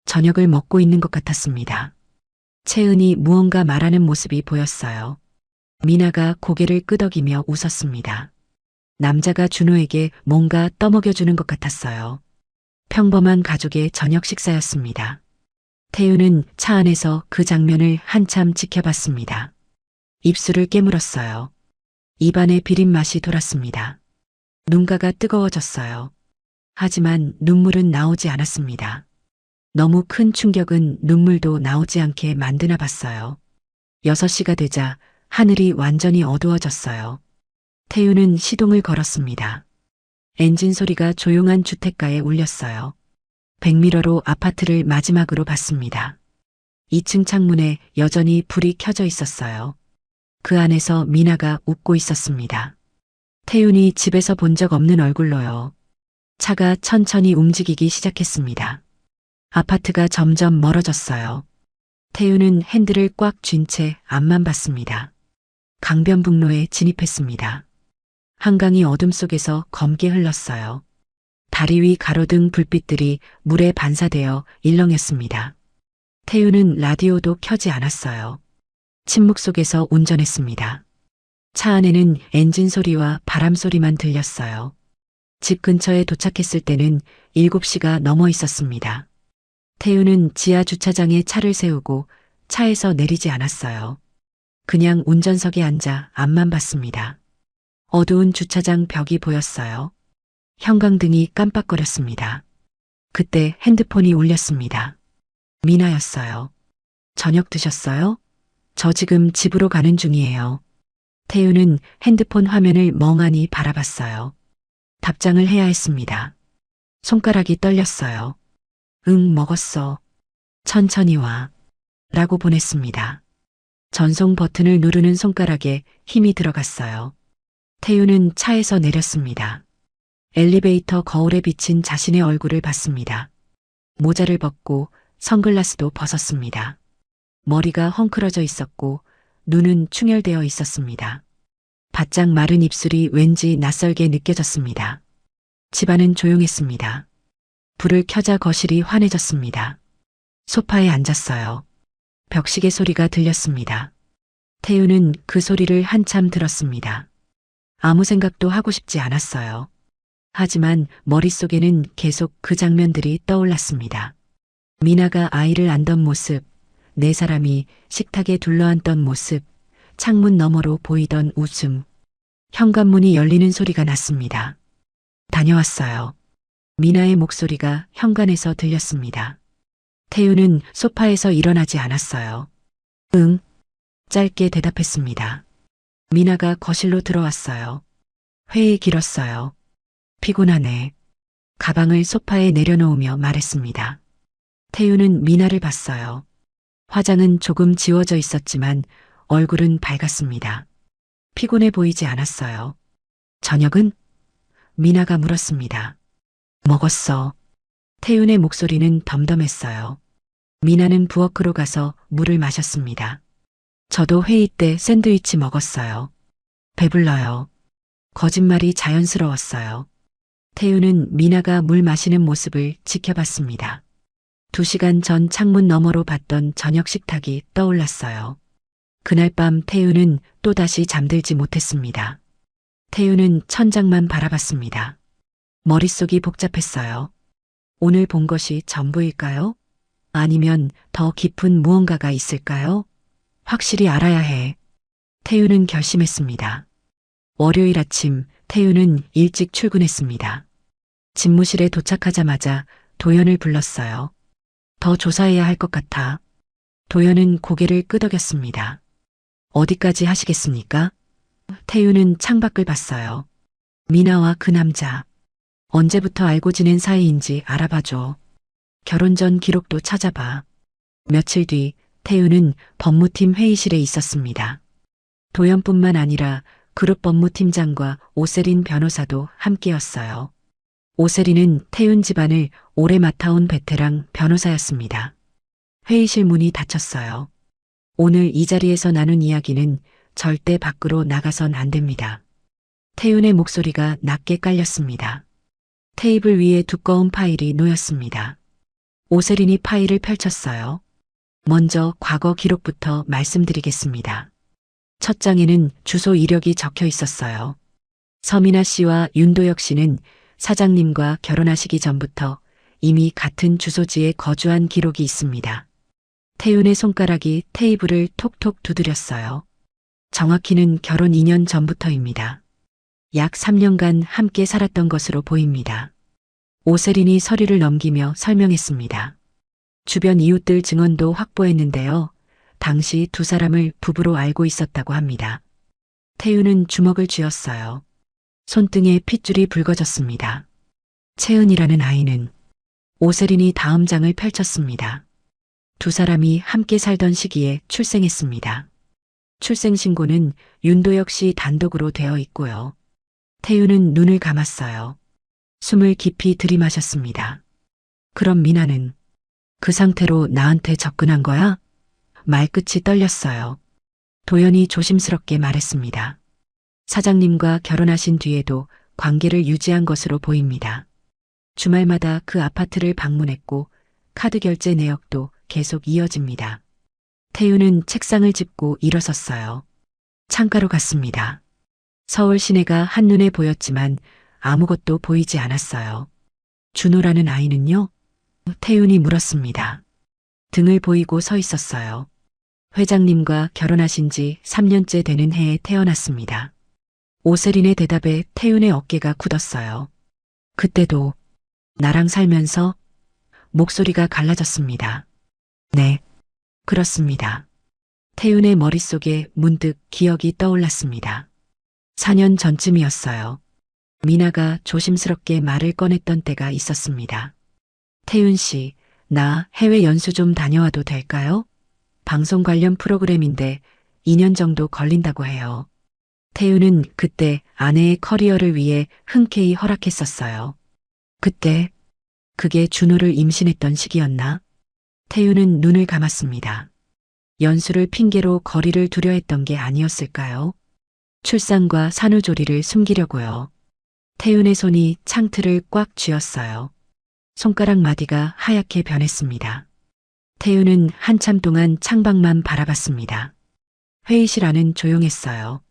저녁을 먹고 있는 것 같았습니다. 채은이 무언가 말하는 모습이 보였어요. 미나가 고개를 끄덕이며 웃었습니다. 남자가 준호에게 뭔가 떠먹여주는 것 같았어요. 평범한 가족의 저녁 식사였습니다. 태우는 차 안에서 그 장면을 한참 지켜봤습니다. 입술을 깨물었어요. 입안에 비린 맛이 돌았습니다. 눈가가 뜨거워졌어요. 하지만 눈물은 나오지 않았습니다. 너무 큰 충격은 눈물도 나오지 않게 만드나 봤어요. 6시가 되자 하늘이 완전히 어두워졌어요. 태우는 시동을 걸었습니다. 엔진 소리가 조용한 주택가에 울렸어요. 백미러로 아파트를 마지막으로 봤습니다. 2층 창문에 여전히 불이 켜져 있었어요. 그 안에서 미나가 웃고 있었습니다. 태윤이 집에서 본 적 없는 얼굴로요. 차가 천천히 움직이기 시작했습니다. 아파트가 점점 멀어졌어요. 태윤은 핸들을 꽉 쥔 채 앞만 봤습니다. 강변북로에 진입했습니다. 한강이 어둠 속에서 검게 흘렀어요. 다리 위 가로등 불빛들이 물에 반사되어 일렁였습니다. 태윤은 라디오도 켜지 않았어요. 침묵 속에서 운전했습니다. 차 안에는 엔진 소리와 바람 소리만 들렸어요. 집 근처에 도착했을 때는 7시가 넘어 있었습니다. 태윤은 지하 주차장에 차를 세우고 차에서 내리지 않았어요. 그냥 운전석에 앉아 앞만 봤습니다. 어두운 주차장 벽이 보였어요. 형광등이 깜빡거렸습니다. 그때 핸드폰이 울렸습니다. 미나였어요. 저녁 드셨어요? 저 지금 집으로 가는 중이에요. 태윤은 핸드폰 화면을 멍하니 바라봤어요. 답장을 해야 했습니다. 손가락이 떨렸어요. 응, 먹었어. 천천히 와. 라고 보냈습니다. 전송 버튼을 누르는 손가락에 힘이 들어갔어요. 태윤은 차에서 내렸습니다. 엘리베이터 거울에 비친 자신의 얼굴을 봤습니다. 모자를 벗고 선글라스도 벗었습니다. 머리가 헝클어져 있었고 눈은 충혈되어 있었습니다. 바짝 마른 입술이 왠지 낯설게 느껴졌습니다. 집안은 조용했습니다. 불을 켜자 거실이 환해졌습니다. 소파에 앉았어요. 벽시계 소리가 들렸습니다. 태윤은 그 소리를 한참 들었습니다. 아무 생각도 하고 싶지 않았어요. 하지만 머릿속에는 계속 그 장면들이 떠올랐습니다. 미나가 아이를 안던 모습, 네 사람이 식탁에 둘러앉던 모습, 창문 너머로 보이던 웃음, 현관문이 열리는 소리가 났습니다. 다녀왔어요. 미나의 목소리가 현관에서 들렸습니다. 태윤은 소파에서 일어나지 않았어요. 응, 짧게 대답했습니다. 미나가 거실로 들어왔어요. 회의 길었어요. 피곤하네. 가방을 소파에 내려놓으며 말했습니다. 태윤은 미나를 봤어요. 화장은 조금 지워져 있었지만 얼굴은 밝았습니다. 피곤해 보이지 않았어요. 저녁은? 미나가 물었습니다. 먹었어. 태윤의 목소리는 덤덤했어요. 미나는 부엌으로 가서 물을 마셨습니다. 저도 회의 때 샌드위치 먹었어요. 배불러요. 거짓말이 자연스러웠어요. 태윤은 미나가 물 마시는 모습을 지켜봤습니다. 2시간 전 창문 너머로 봤던 저녁 식탁이 떠올랐어요. 그날 밤 태윤은 또다시 잠들지 못했습니다. 태윤은 천장만 바라봤습니다. 머릿속이 복잡했어요. 오늘 본 것이 전부일까요? 아니면 더 깊은 무언가가 있을까요? 확실히 알아야 해. 태윤은 결심했습니다. 월요일 아침 태윤은 일찍 출근했습니다. 집무실에 도착하자마자 도연을 불렀어요. 더 조사해야 할 것 같아. 도연은 고개를 끄덕였습니다. 어디까지 하시겠습니까? 태윤은 창밖을 봤어요. 미나와 그 남자. 언제부터 알고 지낸 사이인지 알아봐줘. 결혼 전 기록도 찾아봐. 며칠 뒤 태윤은 법무팀 회의실에 있었습니다. 도연뿐만 아니라 그룹 법무팀장과 오세린 변호사도 함께였어요. 오세린은 태윤 집안을 오래 맡아온 베테랑 변호사였습니다. 회의실 문이 닫혔어요. 오늘 이 자리에서 나눈 이야기는 절대 밖으로 나가선 안 됩니다. 태윤의 목소리가 낮게 깔렸습니다. 테이블 위에 두꺼운 파일이 놓였습니다. 오세린이 파일을 펼쳤어요. 먼저 과거 기록부터 말씀드리겠습니다. 첫 장에는 주소 이력이 적혀 있었어요. 서민아 씨와 윤도혁 씨는 사장님과 결혼하시기 전부터 이미 같은 주소지에 거주한 기록이 있습니다. 태윤의 손가락이 테이블을 톡톡 두드렸어요. 정확히는 결혼 2년 전부터입니다. 약 3년간 함께 살았던 것으로 보입니다. 오세린이 서류를 넘기며 설명했습니다. 주변 이웃들 증언도 확보했는데요. 당시 두 사람을 부부로 알고 있었다고 합니다. 태윤은 주먹을 쥐었어요. 손등에 핏줄이 붉어졌습니다. 채은이라는 아이는 오세린이 다음 장을 펼쳤습니다. 두 사람이 함께 살던 시기에 출생했습니다. 출생신고는 윤도혁 씨 단독으로 되어 있고요. 태윤은 눈을 감았어요. 숨을 깊이 들이마셨습니다. 그럼 미나는 그 상태로 나한테 접근한 거야? 말끝이 떨렸어요. 도연이 조심스럽게 말했습니다. 사장님과 결혼하신 뒤에도 관계를 유지한 것으로 보입니다. 주말마다 그 아파트를 방문했고 카드 결제 내역도 계속 이어집니다. 태윤은 책상을 짚고 일어섰어요. 창가로 갔습니다. 서울 시내가 한눈에 보였지만 아무것도 보이지 않았어요. 준호라는 아이는요? 태윤이 물었습니다. 등을 보이고 서 있었어요. 회장님과 결혼하신 지 3년째 되는 해에 태어났습니다. 오세린의 대답에 태윤의 어깨가 굳었어요. 그때도 나랑 살면서 목소리가 갈라졌습니다. 네, 그렇습니다. 태윤의 머릿속에 문득 기억이 떠올랐습니다. 4년 전쯤이었어요. 미나가 조심스럽게 말을 꺼냈던 때가 있었습니다. 태윤 씨, 나 해외 연수 좀 다녀와도 될까요? 방송 관련 프로그램인데 2년 정도 걸린다고 해요. 태윤은 그때 아내의 커리어를 위해 흔쾌히 허락했었어요. 그때 그게 준호를 임신했던 시기였나? 태윤은 눈을 감았습니다. 연수를 핑계로 거리를 두려 했던 게 아니었을까요? 출산과 산후조리를 숨기려고요. 태윤의 손이 창틀을 꽉 쥐었어요. 손가락 마디가 하얗게 변했습니다. 태윤은 한참 동안 창밖만 바라봤습니다. 회의실 안은 조용했어요.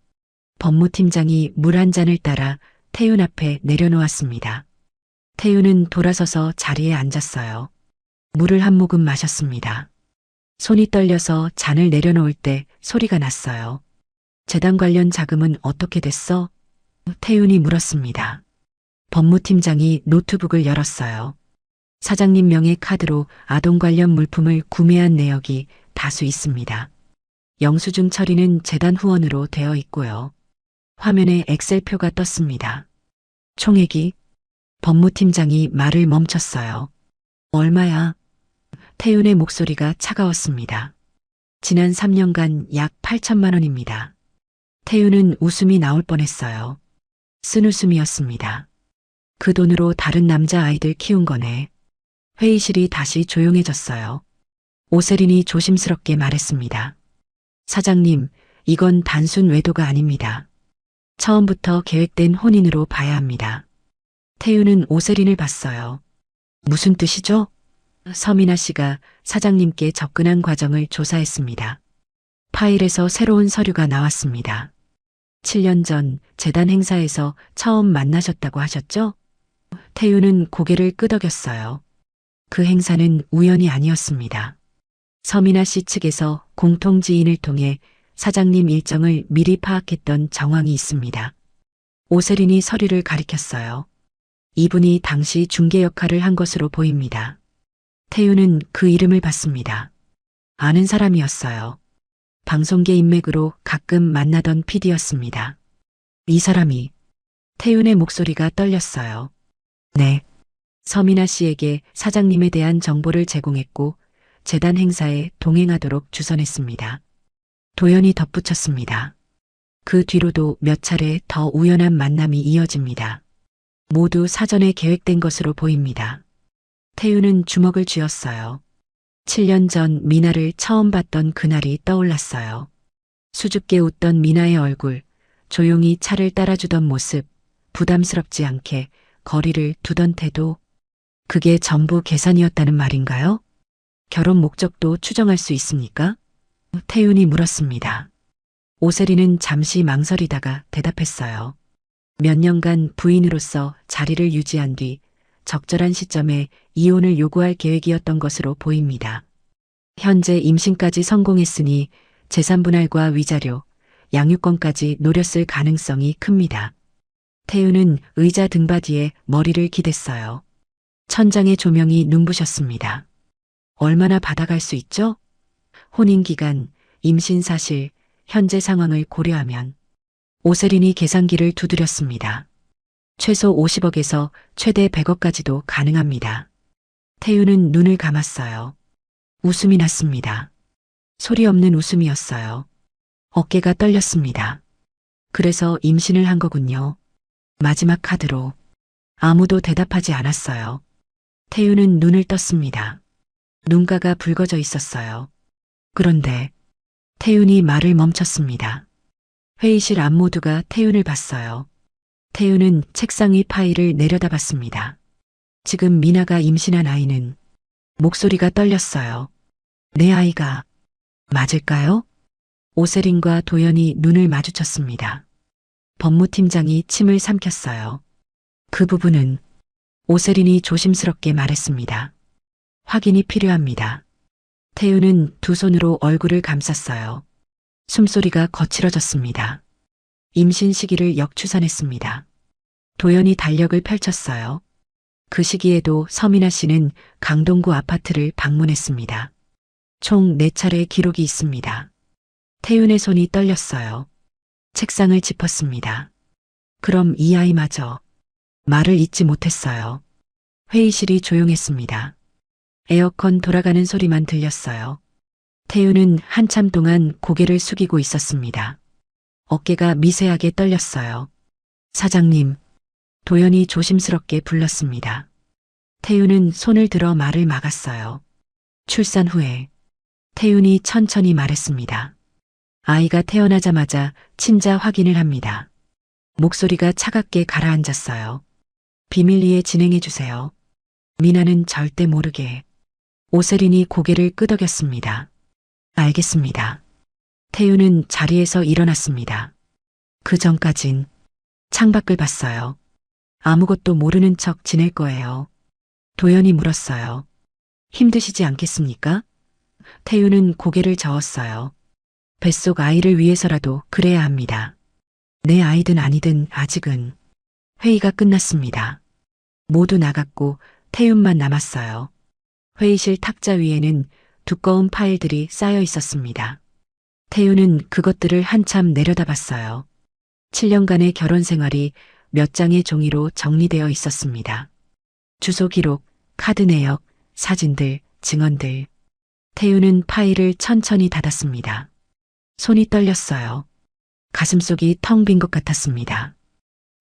법무팀장이 물 한 잔을 따라 태윤 앞에 내려놓았습니다. 태윤은 돌아서서 자리에 앉았어요. 물을 한 모금 마셨습니다. 손이 떨려서 잔을 내려놓을 때 소리가 났어요. 재단 관련 자금은 어떻게 됐어? 태윤이 물었습니다. 법무팀장이 노트북을 열었어요. 사장님 명의 카드로 아동 관련 물품을 구매한 내역이 다수 있습니다. 영수증 처리는 재단 후원으로 되어 있고요. 화면에 엑셀표가 떴습니다. 총액이? 법무팀장이 말을 멈췄어요. 얼마야? 태윤의 목소리가 차가웠습니다. 지난 3년간 약 8천만 원입니다. 태윤은 웃음이 나올 뻔했어요. 쓴웃음이었습니다. 그 돈으로 다른 남자아이들 키운 거네. 회의실이 다시 조용해졌어요. 오세린이 조심스럽게 말했습니다. 사장님, 이건 단순 외도가 아닙니다. 처음부터 계획된 혼인으로 봐야 합니다. 태윤은 오세린을 봤어요. 무슨 뜻이죠? 서민아 씨가 사장님께 접근한 과정을 조사했습니다. 파일에서 새로운 서류가 나왔습니다. 7년 전 재단 행사에서 처음 만나셨다고 하셨죠? 태윤은 고개를 끄덕였어요. 그 행사는 우연이 아니었습니다. 서민아 씨 측에서 공통 지인을 통해 사장님 일정을 미리 파악했던 정황이 있습니다. 오세린이 서류를 가리켰어요. 이분이 당시 중개 역할을 한 것으로 보입니다. 태윤은 그 이름을 봤습니다. 아는 사람이었어요. 방송계 인맥으로 가끔 만나던 PD였습니다. 이 사람이 태윤의 목소리가 떨렸어요. 네. 서민아 씨에게 사장님에 대한 정보를 제공했고 재단 행사에 동행하도록 주선했습니다. 도연이 덧붙였습니다. 그 뒤로도 몇 차례 더 우연한 만남이 이어집니다. 모두 사전에 계획된 것으로 보입니다. 태윤은 주먹을 쥐었어요. 7년 전 미나를 처음 봤던 그날이 떠올랐어요. 수줍게 웃던 미나의 얼굴, 조용히 차를 따라주던 모습, 부담스럽지 않게 거리를 두던 태도. 그게 전부 계산이었다는 말인가요? 결혼 목적도 추정할 수 있습니까? 태윤이 물었습니다. 오세린은 잠시 망설이다가 대답했어요. 몇 년간 부인으로서 자리를 유지한 뒤 적절한 시점에 이혼을 요구할 계획이었던 것으로 보입니다. 현재 임신까지 성공했으니 재산 분할과 위자료, 양육권까지 노렸을 가능성이 큽니다. 태우는 의자 등받이에 머리를 기댔어요. 천장의 조명이 눈부셨습니다. 얼마나 받아갈 수 있죠? 혼인기간, 임신 사실, 현재 상황을 고려하면 오세린이 계산기를 두드렸습니다. 최소 50억에서 최대 100억까지도 가능합니다. 태우는 눈을 감았어요. 웃음이 났습니다. 소리 없는 웃음이었어요. 어깨가 떨렸습니다. 그래서 임신을 한 거군요. 마지막 카드로. 아무도 대답하지 않았어요. 태우는 눈을 떴습니다. 눈가가 붉어져 있었어요. 그런데 태윤이 말을 멈췄습니다. 회의실 안 모두가 태윤을 봤어요. 태윤은 책상 위 파일을 내려다봤습니다. 지금 미나가 임신한 아이는 목소리가 떨렸어요. 내 아이가 맞을까요? 오세린과 도연이 눈을 마주쳤습니다. 법무팀장이 침을 삼켰어요. 그 부분은 오세린이 조심스럽게 말했습니다. 확인이 필요합니다. 태윤은 두 손으로 얼굴을 감쌌어요. 숨소리가 거칠어졌습니다. 임신 시기를 역추산했습니다. 도연이 달력을 펼쳤어요. 그 시기에도 서민아 씨는 강동구 아파트를 방문했습니다. 총 4차례 기록이 있습니다. 태윤의 손이 떨렸어요. 책상을 짚었습니다. 그럼 이 아이마저 말을 잇지 못했어요. 회의실이 조용했습니다. 에어컨 돌아가는 소리만 들렸어요. 태윤은 한참 동안 고개를 숙이고 있었습니다. 어깨가 미세하게 떨렸어요. 사장님, 도연이 조심스럽게 불렀습니다. 태윤은 손을 들어 말을 막았어요. 출산 후에 태윤이 천천히 말했습니다. 아이가 태어나자마자 친자 확인을 합니다. 목소리가 차갑게 가라앉았어요. 비밀리에 진행해 주세요. 미나는 절대 모르게. 오세린이 고개를 끄덕였습니다. 알겠습니다. 태윤은 자리에서 일어났습니다. 그 전까진 창밖을 봤어요. 아무것도 모르는 척 지낼 거예요. 도연이 물었어요. 힘드시지 않겠습니까? 태윤은 고개를 저었어요. 뱃속 아이를 위해서라도 그래야 합니다. 내 아이든 아니든 아직은. 회의가 끝났습니다. 모두 나갔고 태윤만 남았어요. 회의실 탁자 위에는 두꺼운 파일들이 쌓여 있었습니다. 태윤은 그것들을 한참 내려다봤어요. 7년간의 결혼 생활이 몇 장의 종이로 정리되어 있었습니다. 주소 기록, 카드 내역, 사진들, 증언들. 태윤은 파일을 천천히 닫았습니다. 손이 떨렸어요. 가슴속이 텅 빈 것 같았습니다.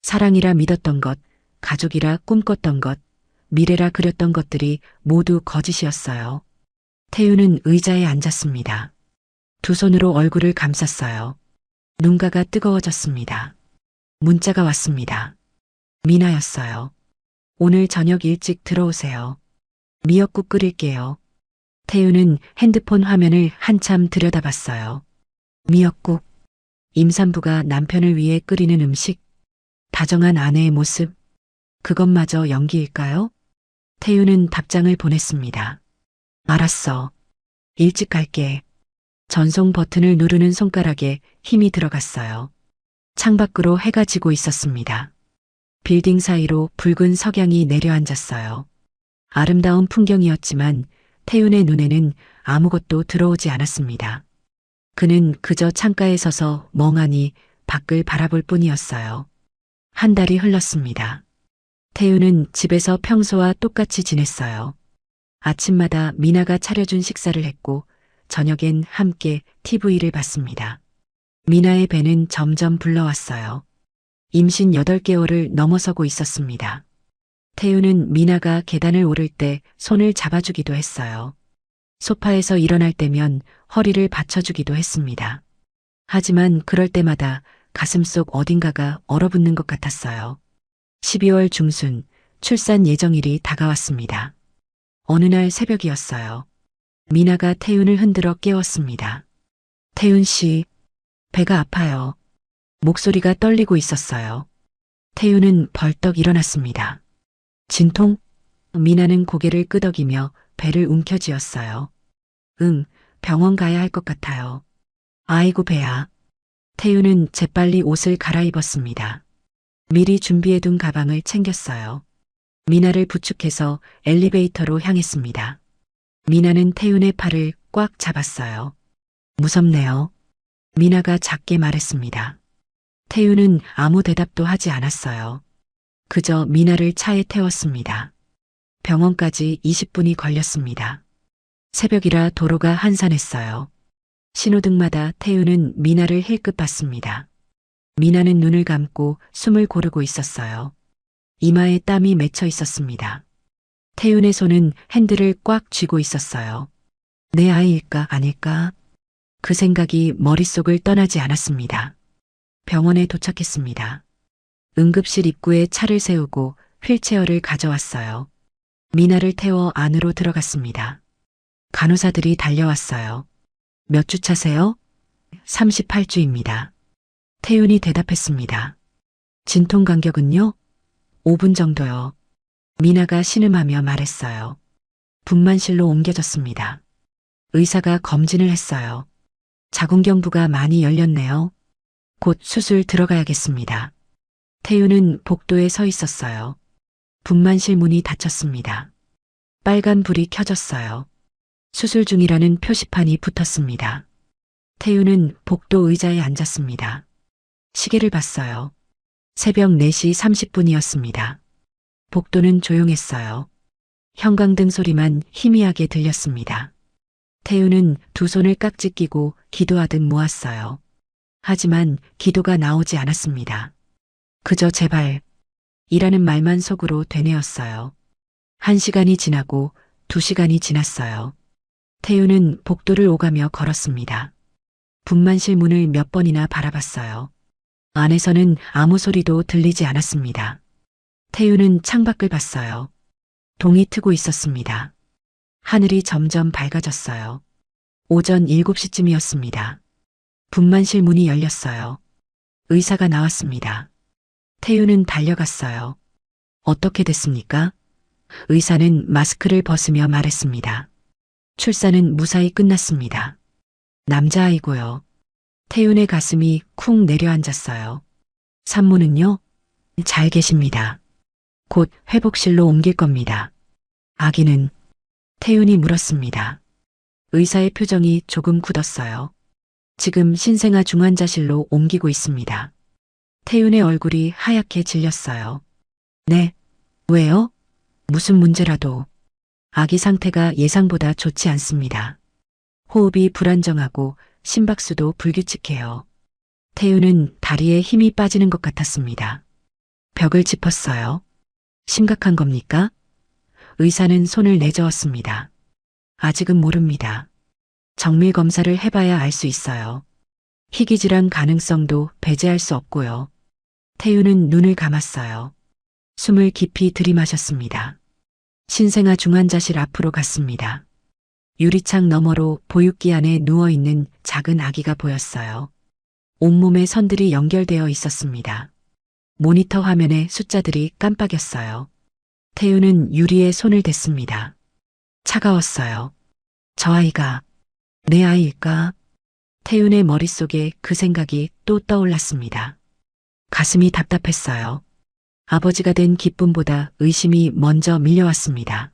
사랑이라 믿었던 것, 가족이라 꿈꿨던 것, 미래라 그렸던 것들이 모두 거짓이었어요. 태윤은 의자에 앉았습니다. 두 손으로 얼굴을 감쌌어요. 눈가가 뜨거워졌습니다. 문자가 왔습니다. 미나였어요. 오늘 저녁 일찍 들어오세요. 미역국 끓일게요. 태윤은 핸드폰 화면을 한참 들여다봤어요. 미역국. 임산부가 남편을 위해 끓이는 음식. 다정한 아내의 모습. 그것마저 연기일까요? 태윤은 답장을 보냈습니다. 알았어. 일찍 갈게. 전송 버튼을 누르는 손가락에 힘이 들어갔어요. 창밖으로 해가 지고 있었습니다. 빌딩 사이로 붉은 석양이 내려앉았어요. 아름다운 풍경이었지만 태윤의 눈에는 아무것도 들어오지 않았습니다. 그는 그저 창가에 서서 멍하니 밖을 바라볼 뿐이었어요. 한 달이 흘렀습니다. 태윤은 집에서 평소와 똑같이 지냈어요. 아침마다 미나가 차려준 식사를 했고 저녁엔 함께 TV를 봤습니다. 미나의 배는 점점 불러왔어요. 임신 8개월을 넘어서고 있었습니다. 태윤은 미나가 계단을 오를 때 손을 잡아주기도 했어요. 소파에서 일어날 때면 허리를 받쳐주기도 했습니다. 하지만 그럴 때마다 가슴속 어딘가가 얼어붙는 것 같았어요. 12월 중순 출산 예정일이 다가왔습니다. 어느 날 새벽이었어요. 미나가 태윤을 흔들어 깨웠습니다. 태윤 씨, 배가 아파요. 목소리가 떨리고 있었어요. 태윤은 벌떡 일어났습니다. 진통? 미나는 고개를 끄덕이며 배를 움켜쥐었어요. 응, 병원 가야 할 것 같아요. 아이고 배야. 태우는 재빨리 옷을 갈아입었습니다. 미리 준비해둔 가방을 챙겼어요. 미나를 부축해서 엘리베이터로 향했습니다. 미나는 태윤의 팔을 꽉 잡았어요. 무섭네요. 미나가 작게 말했습니다. 태윤은 아무 대답도 하지 않았어요. 그저 미나를 차에 태웠습니다. 병원까지 20분이 걸렸습니다. 새벽이라 도로가 한산했어요. 신호등마다 태윤은 미나를 힐끗 봤습니다. 미나는 눈을 감고 숨을 고르고 있었어요. 이마에 땀이 맺혀 있었습니다. 태윤의 손은 핸들을 꽉 쥐고 있었어요. 내 아이일까 아닐까? 그 생각이 머릿속을 떠나지 않았습니다. 병원에 도착했습니다. 응급실 입구에 차를 세우고 휠체어를 가져왔어요. 미나를 태워 안으로 들어갔습니다. 간호사들이 달려왔어요. 몇 주 차세요? 38주입니다. 태윤이 대답했습니다. 진통 간격은요? 5분 정도요. 미나가 신음하며 말했어요. 분만실로 옮겨졌습니다. 의사가 검진을 했어요. 자궁경부가 많이 열렸네요. 곧 수술 들어가야겠습니다. 태윤은 복도에 서 있었어요. 분만실 문이 닫혔습니다. 빨간 불이 켜졌어요. 수술 중이라는 표시판이 붙었습니다. 태윤은 복도 의자에 앉았습니다. 시계를 봤어요. 새벽 4시 30분이었습니다. 복도는 조용했어요. 형광등 소리만 희미하게 들렸습니다. 태윤은 두 손을 깍지 끼고 기도하듯 모았어요. 하지만 기도가 나오지 않았습니다. 그저 제발 이라는 말만 속으로 되뇌었어요. 1시간이 지나고 2시간이 지났어요. 태윤은 복도를 오가며 걸었습니다. 분만실 문을 몇 번이나 바라봤어요. 안에서는 아무 소리도 들리지 않았습니다. 태윤은 창밖을 봤어요. 동이 트고 있었습니다. 하늘이 점점 밝아졌어요. 오전 7시쯤이었습니다. 분만실 문이 열렸어요. 의사가 나왔습니다. 태윤은 달려갔어요. 어떻게 됐습니까? 의사는 마스크를 벗으며 말했습니다. 출산은 무사히 끝났습니다. 남자아이고요. 태윤의 가슴이 쿵 내려앉았어요. 산모는요? 잘 계십니다. 곧 회복실로 옮길 겁니다. 아기는? 태윤이 물었습니다. 의사의 표정이 조금 굳었어요. 지금 신생아 중환자실로 옮기고 있습니다. 태윤의 얼굴이 하얗게 질렸어요. 네. 왜요? 무슨 문제라도. 아기 상태가 예상보다 좋지 않습니다. 호흡이 불안정하고 심박수도 불규칙해요. 태윤은 다리에 힘이 빠지는 것 같았습니다. 벽을 짚었어요. 심각한 겁니까? 의사는 손을 내저었습니다. 아직은 모릅니다. 정밀 검사를 해봐야 알 수 있어요. 희귀질환 가능성도 배제할 수 없고요. 태윤은 눈을 감았어요. 숨을 깊이 들이마셨습니다. 신생아 중환자실 앞으로 갔습니다. 유리창 너머로 보육기 안에 누워있는 작은 아기가 보였어요. 온몸에 선들이 연결되어 있었습니다. 모니터 화면에 숫자들이 깜빡였어요. 태윤은 유리에 손을 댔습니다. 차가웠어요. 저 아이가 내 아이일까? 태윤의 머릿속에 그 생각이 또 떠올랐습니다. 가슴이 답답했어요. 아버지가 된 기쁨보다 의심이 먼저 밀려왔습니다.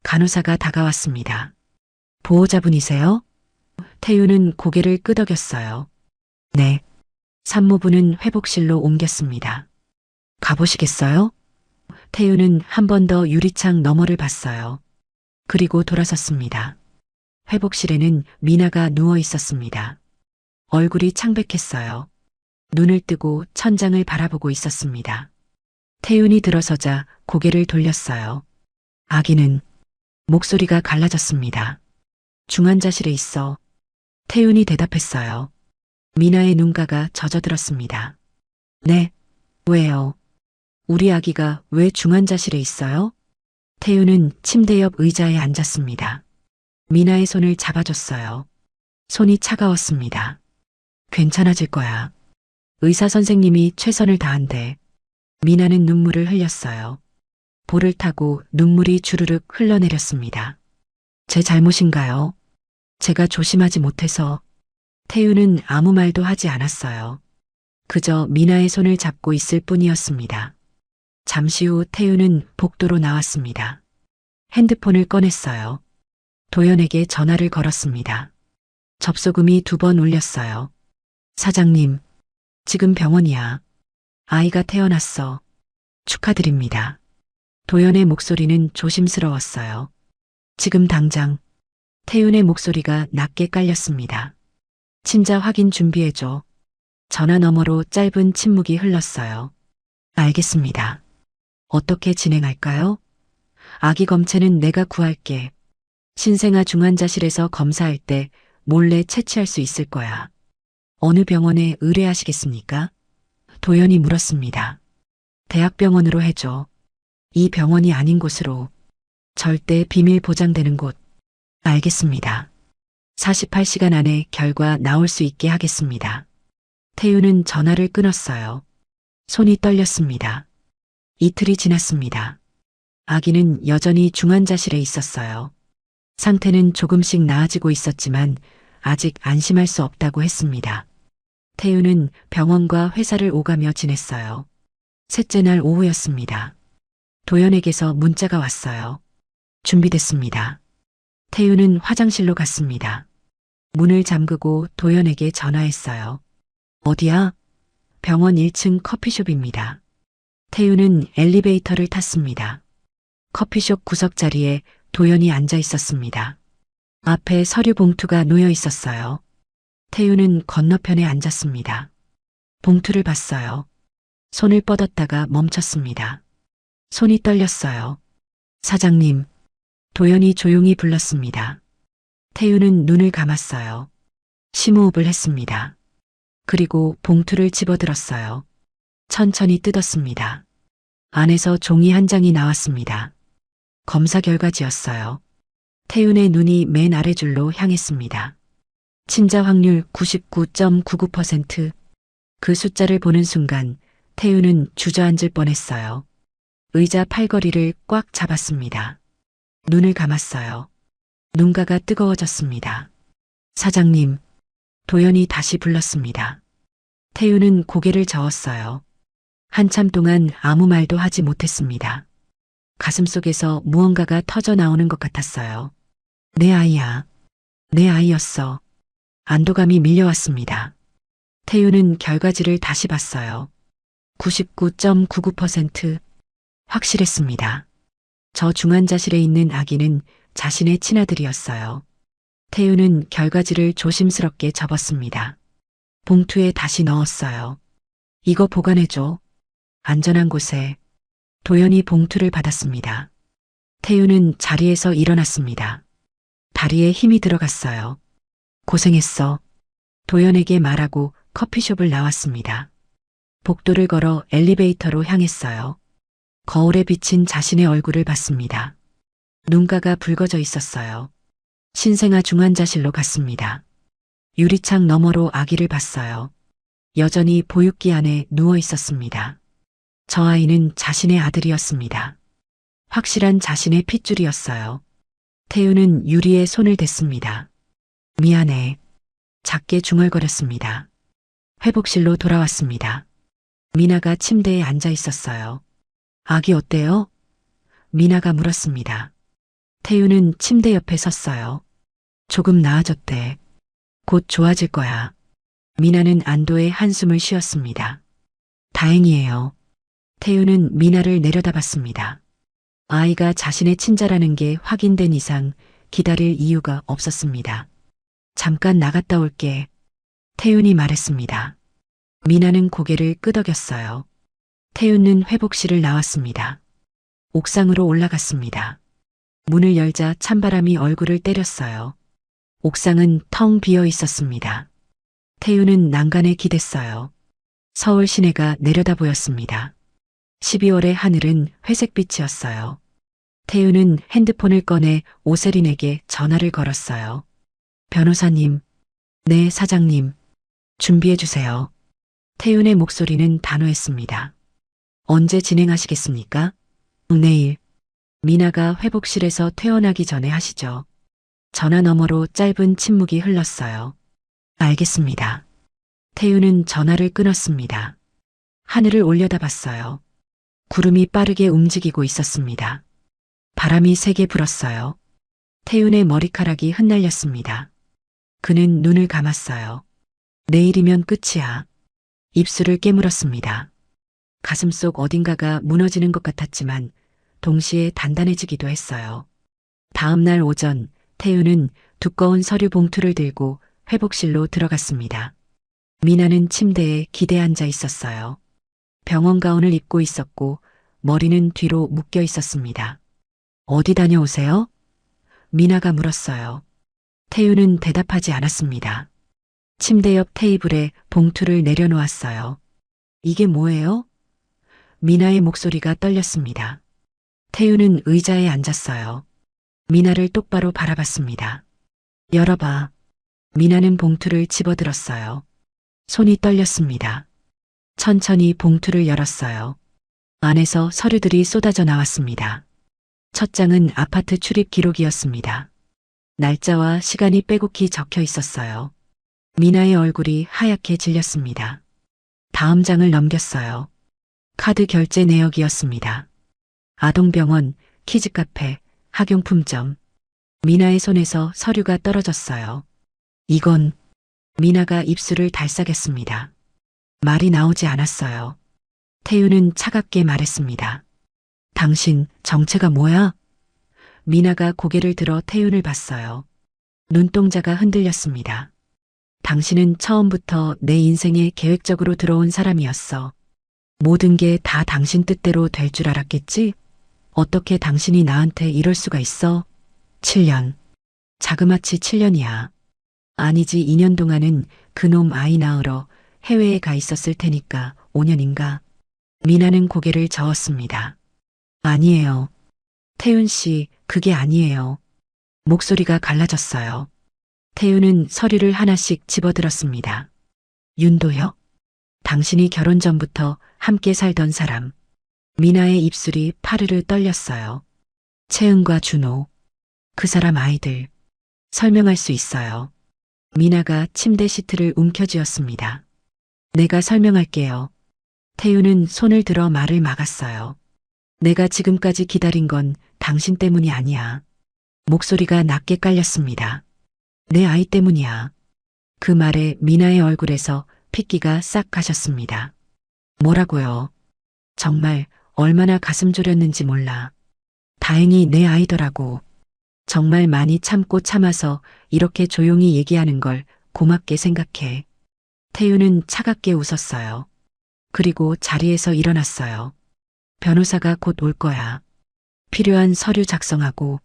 간호사가 다가왔습니다. 보호자분이세요? 태윤은 고개를 끄덕였어요. 네. 산모분은 회복실로 옮겼습니다. 가보시겠어요? 태윤은 한 번 더 유리창 너머를 봤어요. 그리고 돌아섰습니다. 회복실에는 미나가 누워 있었습니다. 얼굴이 창백했어요. 눈을 뜨고 천장을 바라보고 있었습니다. 태윤이 들어서자 고개를 돌렸어요. 아기는 목소리가 갈라졌습니다. 중환자실에 있어. 태윤이 대답했어요. 미나의 눈가가 젖어들었습니다. 네, 왜요? 우리 아기가 왜 중환자실에 있어요? 태윤은 침대 옆 의자에 앉았습니다. 미나의 손을 잡아줬어요. 손이 차가웠습니다. 괜찮아질 거야. 의사 선생님이 최선을 다한대. 미나는 눈물을 흘렸어요. 볼을 타고 눈물이 주르륵 흘러내렸습니다. 제 잘못인가요? 제가 조심하지 못해서. 태우는 아무 말도 하지 않았어요. 그저 미나의 손을 잡고 있을 뿐이었습니다. 잠시 후 태우는 복도로 나왔습니다. 핸드폰을 꺼냈어요. 도연에게 전화를 걸었습니다. 접속음이 2번 울렸어요. 사장님, 지금 병원이야. 아이가 태어났어. 축하드립니다. 도연의 목소리는 조심스러웠어요. 지금 당장. 태윤의 목소리가 낮게 깔렸습니다. 친자 확인 준비해줘. 전화 너머로 짧은 침묵이 흘렀어요. 알겠습니다. 어떻게 진행할까요? 아기 검체는 내가 구할게. 신생아 중환자실에서 검사할 때 몰래 채취할 수 있을 거야. 어느 병원에 의뢰하시겠습니까? 도연이 물었습니다. 대학병원으로 해줘. 이 병원이 아닌 곳으로. 절대 비밀 보장되는 곳. 알겠습니다. 48시간 안에 결과 나올 수 있게 하겠습니다. 태유는 전화를 끊었어요. 손이 떨렸습니다. 이틀이 지났습니다. 아기는 여전히 중환자실에 있었어요. 상태는 조금씩 나아지고 있었지만 아직 안심할 수 없다고 했습니다. 태유는 병원과 회사를 오가며 지냈어요. 셋째 날 오후였습니다. 도연에게서 문자가 왔어요. 준비됐습니다. 태유는 화장실로 갔습니다. 문을 잠그고 도연에게 전화했어요. 어디야? 병원 1층 커피숍입니다. 태유는 엘리베이터를 탔습니다. 커피숍 구석 자리에 도연이 앉아 있었습니다. 앞에 서류 봉투가 놓여 있었어요. 태유는 건너편에 앉았습니다. 봉투를 봤어요. 손을 뻗었다가 멈췄습니다. 손이 떨렸어요. 사장님, 도연이 조용히 불렀습니다. 태유는 눈을 감았어요. 심호흡을 했습니다. 그리고 봉투를 집어들었어요. 천천히 뜯었습니다. 안에서 종이 한 장이 나왔습니다. 검사 결과지였어요. 태윤의 눈이 맨 아래 줄로 향했습니다. 친자 확률 99.99%. 그 숫자를 보는 순간 태윤은 주저앉을 뻔했어요. 의자 팔걸이를 꽉 잡았습니다. 눈을 감았어요. 눈가가 뜨거워졌습니다. 사장님, 도연이 다시 불렀습니다. 태윤은 고개를 저었어요. 한참 동안 아무 말도 하지 못했습니다. 가슴속에서 무언가가 터져 나오는 것 같았어요. 내 아이야. 내 아이였어. 안도감이 밀려왔습니다. 태윤은 결과지를 다시 봤어요. 99.99%. 확실했습니다. 저 중환자실에 있는 아기는 자신의 친아들이었어요. 태윤은 결과지를 조심스럽게 접었습니다. 봉투에 다시 넣었어요. 이거 보관해줘. 안전한 곳에. 도연이 봉투를 받았습니다. 태윤은 자리에서 일어났습니다. 다리에 힘이 들어갔어요. 고생했어. 도연에게 말하고 커피숍을 나왔습니다. 복도를 걸어 엘리베이터로 향했어요. 거울에 비친 자신의 얼굴을 봤습니다. 눈가가 붉어져 있었어요. 신생아 중환자실로 갔습니다. 유리창 너머로 아기를 봤어요. 여전히 보육기 안에 누워 있었습니다. 저 아이는 자신의 아들이었습니다. 확실한 자신의 핏줄이었어요. 태윤은 유리에 손을 댔습니다. 미안해. 작게 중얼거렸습니다. 회복실로 돌아왔습니다. 미나가 침대에 앉아 있었어요. 아기 어때요? 미나가 물었습니다. 태윤은 침대 옆에 섰어요. 조금 나아졌대. 곧 좋아질 거야. 미나는 안도의 한숨을 쉬었습니다. 다행이에요. 태윤은 미나를 내려다봤습니다. 아이가 자신의 친자라는 게 확인된 이상 기다릴 이유가 없었습니다. 잠깐 나갔다 올게. 태윤이 말했습니다. 미나는 고개를 끄덕였어요. 태윤은 회복실을 나왔습니다. 옥상으로 올라갔습니다. 문을 열자 찬바람이 얼굴을 때렸어요. 옥상은 텅 비어 있었습니다. 태윤은 난간에 기댔어요. 서울 시내가 내려다 보였습니다. 12월의 하늘은 회색빛이었어요. 태윤은 핸드폰을 꺼내 오세린에게 전화를 걸었어요. 변호사님, 네, 사장님. 준비해주세요. 태윤의 목소리는 단호했습니다. 언제 진행하시겠습니까? 내일. 미나가 회복실에서 퇴원하기 전에 하시죠. 전화 너머로 짧은 침묵이 흘렀어요. 알겠습니다. 태우는 전화를 끊었습니다. 하늘을 올려다봤어요. 구름이 빠르게 움직이고 있었습니다. 바람이 세게 불었어요. 태윤의 머리카락이 흩날렸습니다. 그는 눈을 감았어요. 내일이면 끝이야. 입술을 깨물었습니다. 가슴속 어딘가가 무너지는 것 같았지만 동시에 단단해지기도 했어요. 다음 날 오전 태윤은 두꺼운 서류 봉투를 들고 회복실로 들어갔습니다. 미나는 침대에 기대 앉아 있었어요. 병원 가운을 입고 있었고 머리는 뒤로 묶여 있었습니다. 어디 다녀오세요? 미나가 물었어요. 태윤은 대답하지 않았습니다. 침대 옆 테이블에 봉투를 내려놓았어요. 이게 뭐예요? 미나의 목소리가 떨렸습니다. 태윤은 의자에 앉았어요. 미나를 똑바로 바라봤습니다. 열어봐. 미나는 봉투를 집어들었어요. 손이 떨렸습니다. 천천히 봉투를 열었어요. 안에서 서류들이 쏟아져 나왔습니다. 첫 장은 아파트 출입 기록이었습니다. 날짜와 시간이 빼곡히 적혀 있었어요. 미나의 얼굴이 하얗게 질렸습니다. 다음 장을 넘겼어요. 카드 결제 내역이었습니다. 아동병원, 키즈카페, 학용품점. 미나의 손에서 서류가 떨어졌어요. 이건 미나가 입술을 달싹했습니다. 말이 나오지 않았어요. 태윤은 차갑게 말했습니다. 당신 정체가 뭐야? 미나가 고개를 들어 태윤을 봤어요. 눈동자가 흔들렸습니다. 당신은 처음부터 내 인생에 계획적으로 들어온 사람이었어. 모든 게 다 당신 뜻대로 될 줄 알았겠지? 어떻게 당신이 나한테 이럴 수가 있어? 7년. 자그마치 7년이야. 아니지 2년 동안은 그놈 아이 낳으러 해외에 가 있었을 테니까 5년인가? 미나는 고개를 저었습니다. 아니에요. 태윤 씨, 그게 아니에요. 목소리가 갈라졌어요. 태윤은 서류를 하나씩 집어들었습니다. 윤도혁? 당신이 결혼 전부터 함께 살던 사람. 미나의 입술이 파르르 떨렸어요. 채은과 준호. 그 사람 아이들. 설명할 수 있어요. 미나가 침대 시트를 움켜쥐었습니다. 내가 설명할게요. 태윤은 손을 들어 말을 막았어요. 내가 지금까지 기다린 건 당신 때문이 아니야. 목소리가 낮게 깔렸습니다. 내 아이 때문이야. 그 말에 미나의 얼굴에서 핏기가 싹 가셨습니다. 뭐라고요? 정말 얼마나 가슴 졸였는지 몰라. 다행히 내 아이더라고. 정말 많이 참고 참아서 이렇게 조용히 얘기하는 걸 고맙게 생각해. 태윤은 차갑게 웃었어요. 그리고 자리에서 일어났어요. 변호사가 곧 올 거야. 필요한 서류 작성하고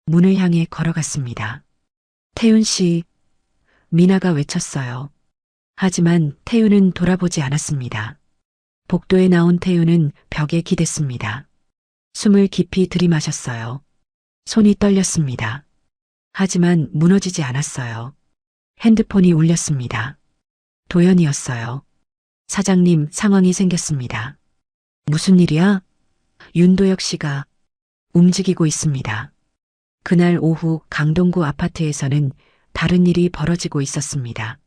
문을 향해 걸어갔습니다. 태윤 씨, 미나가 외쳤어요. 하지만 태윤은 돌아보지 않았습니다. 복도에 나온 태윤은 벽에 기댔습니다. 숨을 깊이 들이마셨어요. 손이 떨렸습니다. 하지만 무너지지 않았어요. 핸드폰이 울렸습니다. 도연이었어요. 사장님, 상황이 생겼습니다. 무슨 일이야? 윤도혁 씨가 움직이고 있습니다. 그날 오후 강동구 아파트에서는 다른 일이 벌어지고 있었습니다.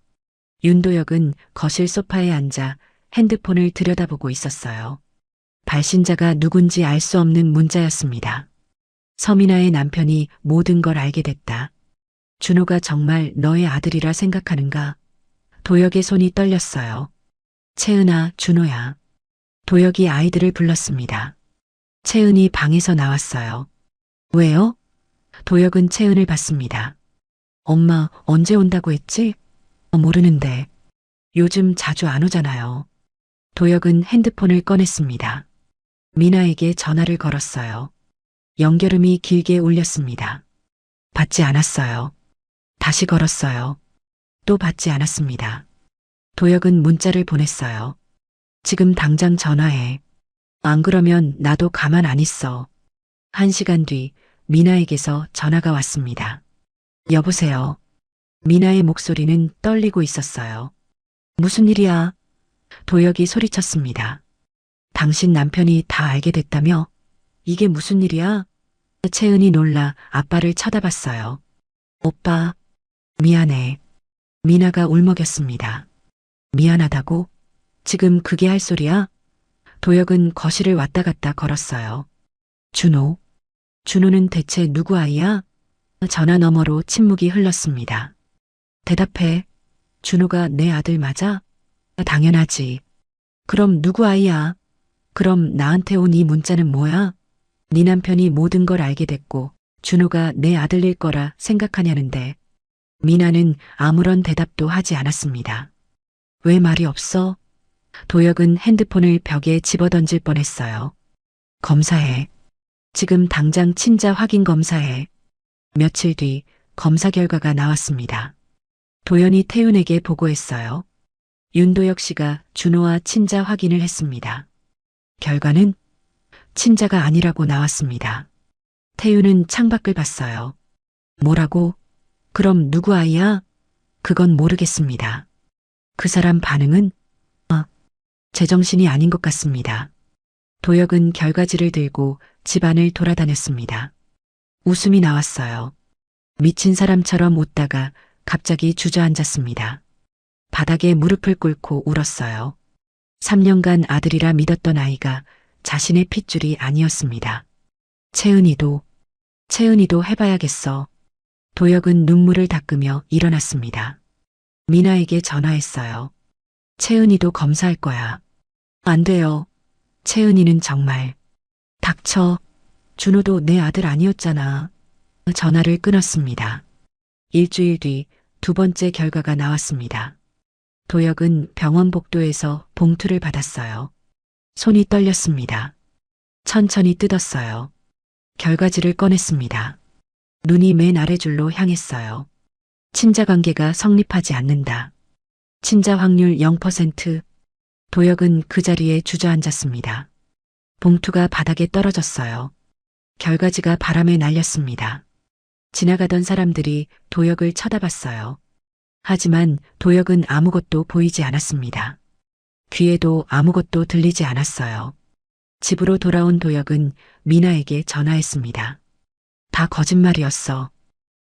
윤도혁은 거실 소파에 앉아 핸드폰을 들여다보고 있었어요. 발신자가 누군지 알 수 없는 문자였습니다. 서민아의 남편이 모든 걸 알게 됐다. 준호가 정말 너의 아들이라 생각하는가? 도혁의 손이 떨렸어요. 채은아, 준호야. 도혁이 아이들을 불렀습니다. 채은이 방에서 나왔어요. 왜요? 도혁은 채은을 봤습니다. 엄마, 언제 온다고 했지? 모르는데. 요즘 자주 안 오잖아요. 도혁은 핸드폰을 꺼냈습니다. 미나에게 전화를 걸었어요. 연결음이 길게 울렸습니다. 받지 않았어요. 다시 걸었어요. 또 받지 않았습니다. 도혁은 문자를 보냈어요. 지금 당장 전화해. 안 그러면 나도 가만 안 있어. 1시간 뒤 미나에게서 전화가 왔습니다. 여보세요. 미나의 목소리는 떨리고 있었어요. 무슨 일이야? 도혁이 소리쳤습니다. 당신 남편이 다 알게 됐다며? 이게 무슨 일이야? 채은이 놀라 아빠를 쳐다봤어요. 오빠, 미안해. 미나가 울먹였습니다. 미안하다고? 지금 그게 할 소리야? 도혁은 거실을 왔다 갔다 걸었어요. 준호. 준호는 대체 누구 아이야? 전화 너머로 침묵이 흘렀습니다. 대답해. 준호가 내 아들 맞아? 당연하지. 그럼 누구 아이야? 그럼 나한테 온 이 문자는 뭐야? 네 남편이 모든 걸 알게 됐고 준호가 내 아들일 거라 생각하냐는데. 미나는 아무런 대답도 하지 않았습니다. 왜 말이 없어? 도혁은 핸드폰을 벽에 집어던질 뻔했어요. 검사해. 지금 당장 친자 확인 검사해. 며칠 뒤 검사 결과가 나왔습니다. 도연이 태윤에게 보고했어요. 윤도혁 씨가 준호와 친자 확인을 했습니다. 결과는 친자가 아니라고 나왔습니다. 태윤은 창밖을 봤어요. 뭐라고? 그럼 누구 아이야? 그건 모르겠습니다. 그 사람 반응은? 제정신이 아닌 것 같습니다. 도혁은 결과지를 들고 집안을 돌아다녔습니다. 웃음이 나왔어요. 미친 사람처럼 웃다가 갑자기 주저앉았습니다. 바닥에 무릎을 꿇고 울었어요. 3년간 아들이라 믿었던 아이가 자신의 핏줄이 아니었습니다. 채은이도 해봐야겠어. 도혁은 눈물을 닦으며 일어났습니다. 미나에게 전화했어요. 채은이도 검사할 거야. 안 돼요. 채은이는 정말. 닥쳐. 준호도 내 아들 아니었잖아. 전화를 끊었습니다. 일주일 뒤 두 번째 결과가 나왔습니다. 도혁은 병원 복도에서 봉투를 받았어요. 손이 떨렸습니다. 천천히 뜯었어요. 결과지를 꺼냈습니다. 눈이 맨 아래줄로 향했어요. 친자 관계가 성립하지 않는다. 친자 확률 0%. 도혁은 그 자리에 주저앉았습니다. 봉투가 바닥에 떨어졌어요. 결과지가 바람에 날렸습니다. 지나가던 사람들이 도혁을 쳐다봤어요. 하지만 도혁은 아무것도 보이지 않았습니다. 귀에도 아무것도 들리지 않았어요. 집으로 돌아온 도혁은 미나에게 전화했습니다. 다 거짓말이었어.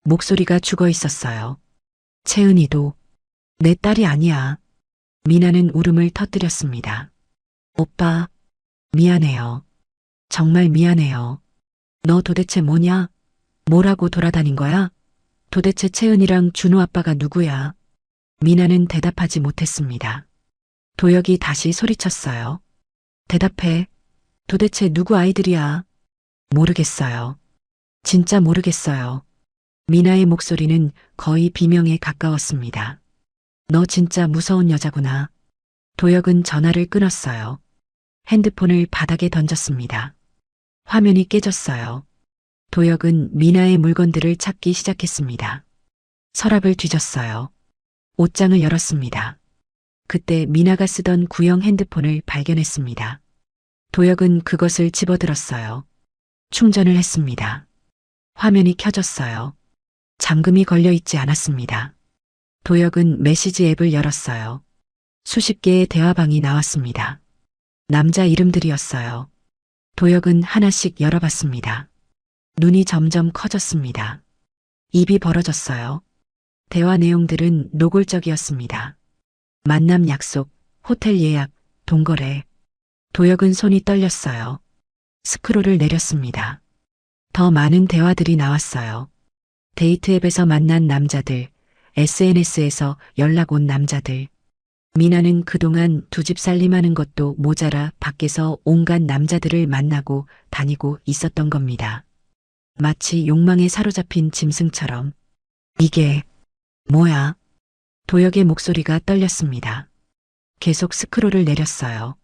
목소리가 죽어 있었어요. 채은이도 내 딸이 아니야. 미나는 울음을 터뜨렸습니다. 오빠, 미안해요. 정말 미안해요. 너 도대체 뭐냐? 뭐라고 돌아다닌 거야? 도대체 채은이랑 준호 아빠가 누구야? 미나는 대답하지 못했습니다. 도혁이 다시 소리쳤어요. 대답해. 도대체 누구 아이들이야? 모르겠어요. 진짜 모르겠어요. 미나의 목소리는 거의 비명에 가까웠습니다. 너 진짜 무서운 여자구나. 도혁은 전화를 끊었어요. 핸드폰을 바닥에 던졌습니다. 화면이 깨졌어요. 도혁은 미나의 물건들을 찾기 시작했습니다. 서랍을 뒤졌어요. 옷장을 열었습니다. 그때 미나가 쓰던 구형 핸드폰을 발견했습니다. 도혁은 그것을 집어들었어요. 충전을 했습니다. 화면이 켜졌어요. 잠금이 걸려 있지 않았습니다. 도혁은 메시지 앱을 열었어요. 수십 개의 대화방이 나왔습니다. 남자 이름들이었어요. 도혁은 하나씩 열어봤습니다. 눈이 점점 커졌습니다. 입이 벌어졌어요. 대화 내용들은 노골적이었습니다. 만남 약속, 호텔 예약, 동거래. 도혁은 손이 떨렸어요. 스크롤을 내렸습니다. 더 많은 대화들이 나왔어요. 데이트 앱에서 만난 남자들, SNS에서 연락 온 남자들. 미나는 그동안 두 집 살림하는 것도 모자라 밖에서 온갖 남자들을 만나고 다니고 있었던 겁니다. 마치 욕망에 사로잡힌 짐승처럼. 이게 뭐야? 도혁의 목소리가 떨렸습니다. 계속 스크롤을 내렸어요.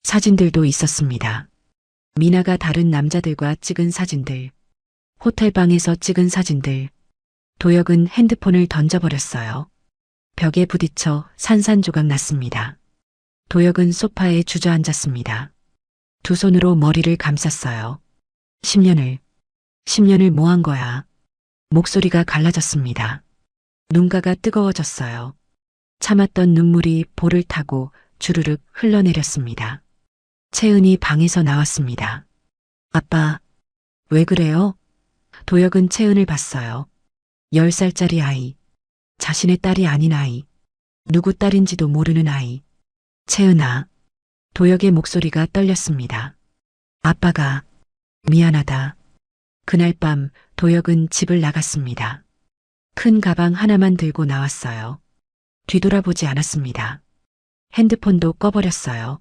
사진들도 있었습니다. 미나가 다른 남자들과 찍은 사진들. 호텔방에서 찍은 사진들. 도혁은 핸드폰을 던져버렸어요. 벽에 부딪혀 산산조각 났습니다. 도혁은 소파에 주저앉았습니다. 두 손으로 머리를 감쌌어요. 10년을 뭐 한 거야? 목소리가 갈라졌습니다. 눈가가 뜨거워졌어요. 참았던 눈물이 볼을 타고 주르륵 흘러내렸습니다. 채은이 방에서 나왔습니다. 아빠, 왜 그래요? 도혁은 채은을 봤어요. 10살짜리 아이. 자신의 딸이 아닌 아이. 누구 딸인지도 모르는 아이. 채은아. 도혁의 목소리가 떨렸습니다. 아빠가 미안하다. 그날 밤 도혁은 집을 나갔습니다. 큰 가방 하나만 들고 나왔어요. 뒤돌아보지 않았습니다. 핸드폰도 꺼버렸어요.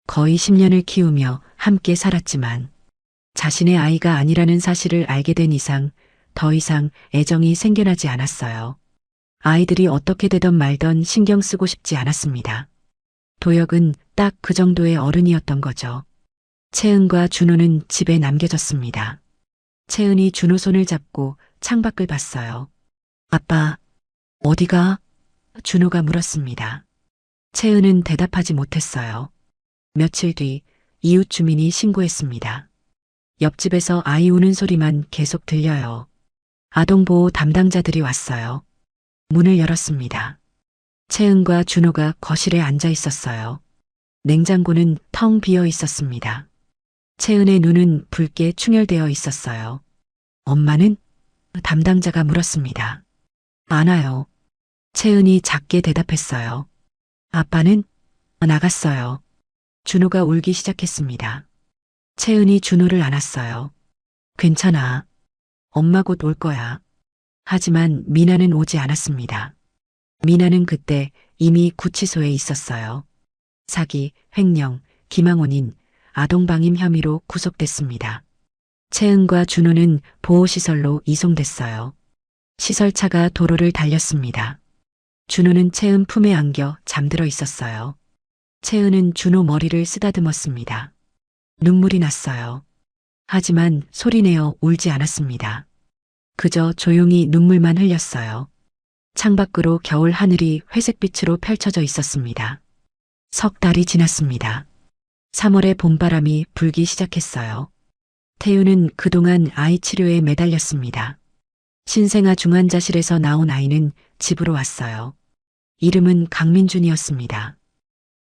거의 10년을 키우며 함께 살았지만 자신의 아이가 아니라는 사실을 알게 된 이상 더 이상 애정이 생겨나지 않았어요. 아이들이 어떻게 되던 말던 신경 쓰고 싶지 않았습니다. 도혁은 딱 그 정도의 어른이었던 거죠. 채은과 준호는 집에 남겨졌습니다. 채은이 준호 손을 잡고 창밖을 봤어요. 아빠, 어디가? 준호가 물었습니다. 채은은 대답하지 못했어요. 며칠 뒤 이웃 주민이 신고했습니다. 옆집에서 아이 우는 소리만 계속 들려요. 아동보호 담당자들이 왔어요. 문을 열었습니다. 채은과 준호가 거실에 앉아 있었어요. 냉장고는 텅 비어 있었습니다. 채은의 눈은 붉게 충혈되어 있었어요. 엄마는? 담당자가 물었습니다. 안 와요. 채은이 작게 대답했어요. 아빠는? 나갔어요. 준호가 울기 시작했습니다. 채은이 준호를 안았어요. 괜찮아. 엄마 곧 올 거야. 하지만 미나는 오지 않았습니다. 미나는 그때 이미 구치소에 있었어요. 사기, 횡령, 기망혼인, 아동방임 혐의로 구속됐습니다. 채은과 준호는 보호시설로 이송됐어요. 시설차가 도로를 달렸습니다. 준호는 채은 품에 안겨 잠들어 있었어요. 채은은 준호 머리를 쓰다듬었습니다. 눈물이 났어요. 하지만 소리내어 울지 않았습니다. 그저 조용히 눈물만 흘렸어요. 창밖으로 겨울 하늘이 회색빛으로 펼쳐져 있었습니다. 석 달이 지났습니다. 3월의 봄바람이 불기 시작했어요. 태유는 그동안 아이 치료에 매달렸습니다. 신생아 중환자실에서 나온 아이는 집으로 왔어요. 이름은 강민준이었습니다.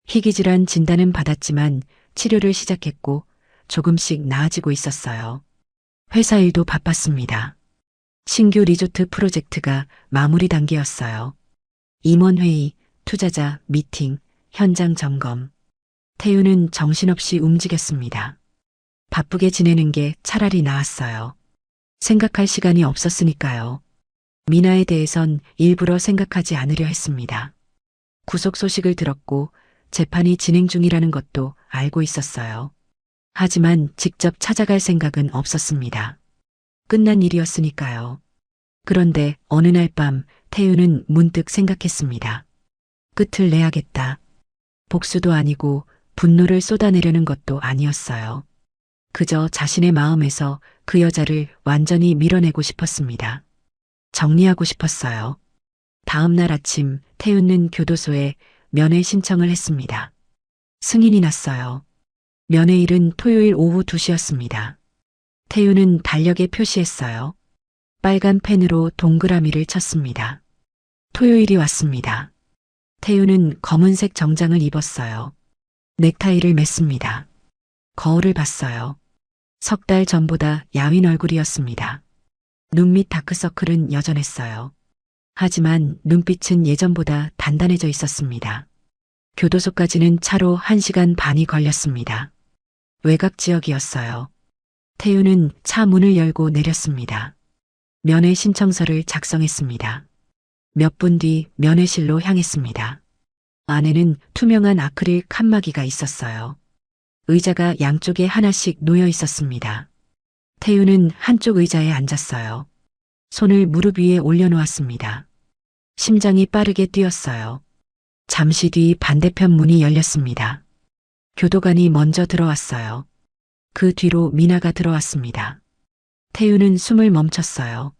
희귀질환 진단은 받았지만 치료를 시작했고 조금씩 나아지고 있었어요. 회사 일도 바빴습니다. 신규 리조트 프로젝트가 마무리 단계였어요. 임원회의, 투자자, 미팅, 현장 점검. 태유는 정신없이 움직였습니다. 바쁘게 지내는 게 차라리 나았어요. 생각할 시간이 없었으니까요. 미나에 대해선 일부러 생각하지 않으려 했습니다. 구속 소식을 들었고 재판이 진행 중이라는 것도 알고 있었어요. 하지만 직접 찾아갈 생각은 없었습니다. 끝난 일이었으니까요. 그런데 어느 날 밤 태유는 문득 생각했습니다. 끝을 내야겠다. 복수도 아니고 분노를 쏟아내려는 것도 아니었어요. 그저 자신의 마음에서 그 여자를 완전히 밀어내고 싶었습니다. 정리하고 싶었어요. 다음 날 아침 태유는 교도소에 면회 신청을 했습니다. 승인이 났어요. 면회일은 토요일 오후 2시였습니다. 태유는 달력에 표시했어요. 빨간 펜으로 동그라미를 쳤습니다. 토요일이 왔습니다. 태유는 검은색 정장을 입었어요. 넥타이를 맸습니다. 거울을 봤어요. 석 달 전보다 야윈 얼굴이었습니다. 눈 밑 다크서클은 여전했어요. 하지만 눈빛은 예전보다 단단해져 있었습니다. 교도소까지는 차로 1시간 반이 걸렸습니다. 외곽 지역이었어요. 태유는 차 문을 열고 내렸습니다. 면회 신청서를 작성했습니다. 몇 분 뒤 면회실로 향했습니다. 안에는 투명한 아크릴 칸막이가 있었어요. 의자가 양쪽에 하나씩 놓여 있었습니다. 태유는 한쪽 의자에 앉았어요. 손을 무릎 위에 올려놓았습니다. 심장이 빠르게 뛰었어요. 잠시 뒤 반대편 문이 열렸습니다. 교도관이 먼저 들어왔어요. 그 뒤로 미나가 들어왔습니다. 태유는 숨을 멈췄어요.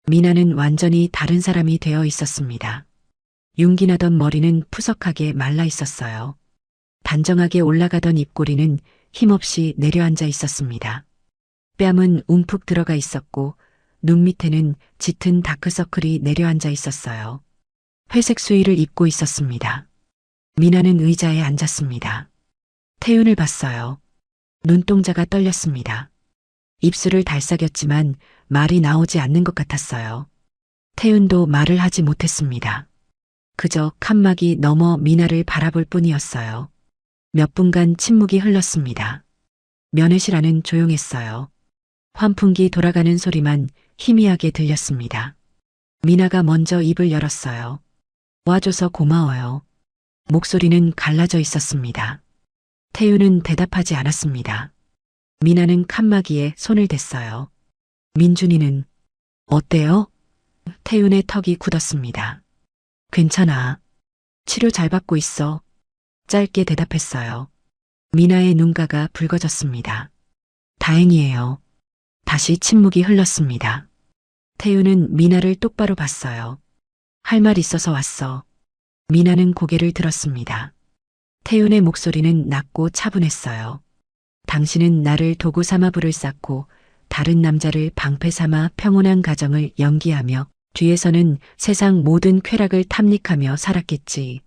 미나는 완전히 다른 사람이 되어 있었습니다. 윤기나던 머리는 푸석하게 말라 있었어요. 단정하게 올라가던 입꼬리는 힘없이 내려앉아 있었습니다. 뺨은 움푹 들어가 있었고 눈 밑에는 짙은 다크서클이 내려앉아 있었어요. 회색 수의를 입고 있었습니다. 미나는 의자에 앉았습니다. 태윤을 봤어요. 눈동자가 떨렸습니다. 입술을 달싹였지만 말이 나오지 않는 것 같았어요. 태윤도 말을 하지 못했습니다. 그저 칸막이 넘어 미나를 바라볼 뿐이었어요. 몇 분간 침묵이 흘렀습니다. 면회실 안은 조용했어요. 환풍기 돌아가는 소리만 희미하게 들렸습니다. 미나가 먼저 입을 열었어요. 와줘서 고마워요. 목소리는 갈라져 있었습니다. 태윤은 대답하지 않았습니다. 미나는 칸막이에 손을 댔어요. 민준이는 어때요? 태윤의 턱이 굳었습니다. 괜찮아. 치료 잘 받고 있어. 짧게 대답했어요. 미나의 눈가가 붉어졌습니다. 다행이에요. 다시 침묵이 흘렀습니다. 태윤은 미나를 똑바로 봤어요. 할 말 있어서 왔어. 미나는 고개를 들었습니다. 태윤의 목소리는 낮고 차분했어요. 당신은 나를 도구 삼아 불을 쌓고 다른 남자를 방패 삼아 평온한 가정을 연기하며 뒤에서는 세상 모든 쾌락을 탐닉하며 살았겠지.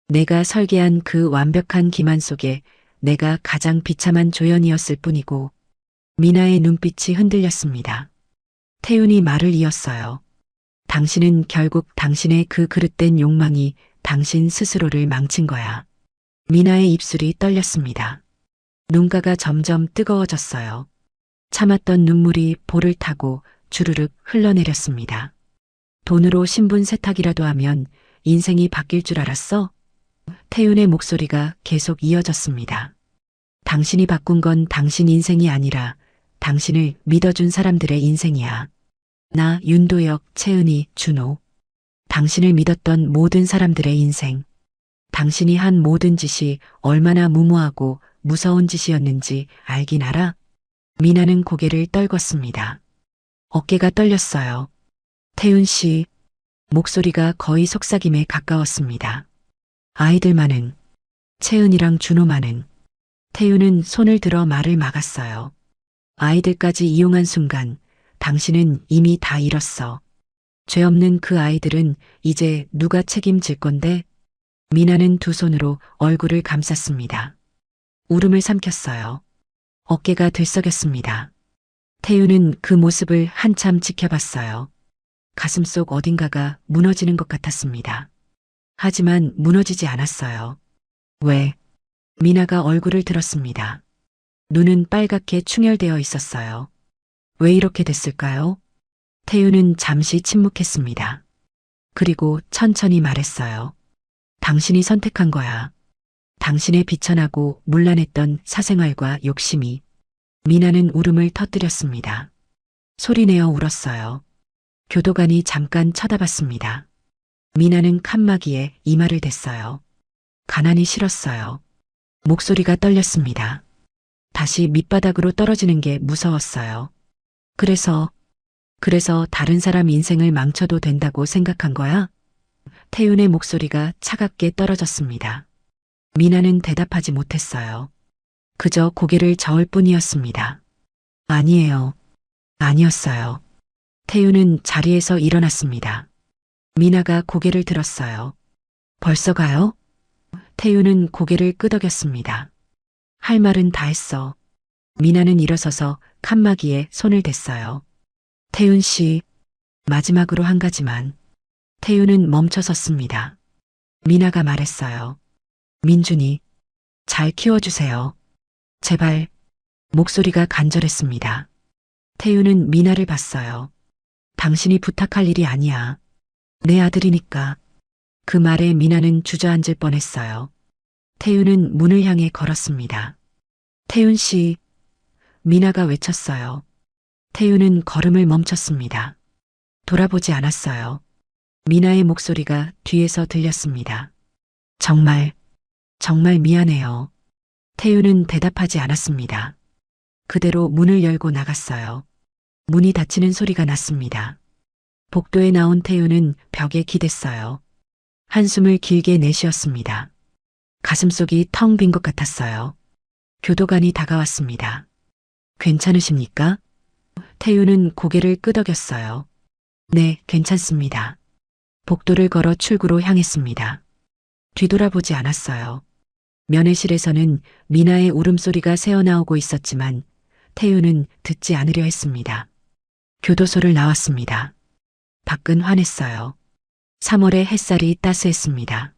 내가 설계한 그 완벽한 기만 속에 내가 가장 비참한 조연이었을 뿐이고. 미나의 눈빛이 흔들렸습니다. 태윤이 말을 이었어요. 당신은 결국 당신의 그 그릇된 욕망이 당신 스스로를 망친 거야. 미나의 입술이 떨렸습니다. 눈가가 점점 뜨거워졌어요. 참았던 눈물이 볼을 타고 주르륵 흘러내렸습니다. 돈으로 신분 세탁이라도 하면 인생이 바뀔 줄 알았어? 태윤의 목소리가 계속 이어졌습니다. 당신이 바꾼 건 당신 인생이 아니라 당신을 믿어준 사람들의 인생이야. 나, 윤도혁, 채은이, 준호. 당신을 믿었던 모든 사람들의 인생. 당신이 한 모든 짓이 얼마나 무모하고 무서운 짓이었는지 알긴 알아? 미나는 고개를 떨궜습니다. 어깨가 떨렸어요. 태윤 씨, 목소리가 거의 속삭임에 가까웠습니다. 아이들만은, 채은이랑 준호만은. 태윤은 손을 들어 말을 막았어요. 아이들까지 이용한 순간 당신은 이미 다 잃었어. 죄 없는 그 아이들은 이제 누가 책임질 건데? 미나는 두 손으로 얼굴을 감쌌습니다. 울음을 삼켰어요. 어깨가 들썩였습니다. 태윤은 그 모습을 한참 지켜봤어요. 가슴속 어딘가가 무너지는 것 같았습니다. 하지만 무너지지 않았어요. 왜? 미나가 얼굴을 들었습니다. 눈은 빨갛게 충혈되어 있었어요. 왜 이렇게 됐을까요? 태윤은 잠시 침묵했습니다. 그리고 천천히 말했어요. 당신이 선택한 거야. 당신의 비천하고 문란했던 사생활과 욕심이. 미나는 울음을 터뜨렸습니다. 소리내어 울었어요. 교도관이 잠깐 쳐다봤습니다. 미나는 칸막이에 이마를 댔어요. 가난이 싫었어요. 목소리가 떨렸습니다. 다시 밑바닥으로 떨어지는 게 무서웠어요. 그래서 다른 사람 인생을 망쳐도 된다고 생각한 거야? 태윤의 목소리가 차갑게 떨어졌습니다. 미나는 대답하지 못했어요. 그저 고개를 저을 뿐이었습니다. 아니에요. 아니었어요. 태윤은 자리에서 일어났습니다. 미나가 고개를 들었어요. 벌써 가요? 태윤은 고개를 끄덕였습니다. 할 말은 다 했어. 미나는 일어서서 칸막이에 손을 댔어요. 태윤 씨, 마지막으로 한 가지만. 태윤은 멈춰섰습니다. 미나가 말했어요. 민준이, 잘 키워주세요. 제발. 목소리가 간절했습니다. 태윤은 미나를 봤어요. 당신이 부탁할 일이 아니야. 내 아들이니까. 그 말에 미나는 주저앉을 뻔했어요. 태윤은 문을 향해 걸었습니다. 태윤 씨, 미나가 외쳤어요. 태윤은 걸음을 멈췄습니다. 돌아보지 않았어요. 미나의 목소리가 뒤에서 들렸습니다. 정말 미안해요. 태윤은 대답하지 않았습니다. 그대로 문을 열고 나갔어요. 문이 닫히는 소리가 났습니다. 복도에 나온 태윤은 벽에 기댔어요. 한숨을 길게 내쉬었습니다. 가슴속이 텅 빈 것 같았어요. 교도관이 다가왔습니다. 괜찮으십니까? 태윤은 고개를 끄덕였어요. 네, 괜찮습니다. 복도를 걸어 출구로 향했습니다. 뒤돌아보지 않았어요. 면회실에서는 미나의 울음소리가 새어나오고 있었지만 태윤은 듣지 않으려 했습니다. 교도소를 나왔습니다. 밖은 환했어요. 3월의 햇살이 따스했습니다.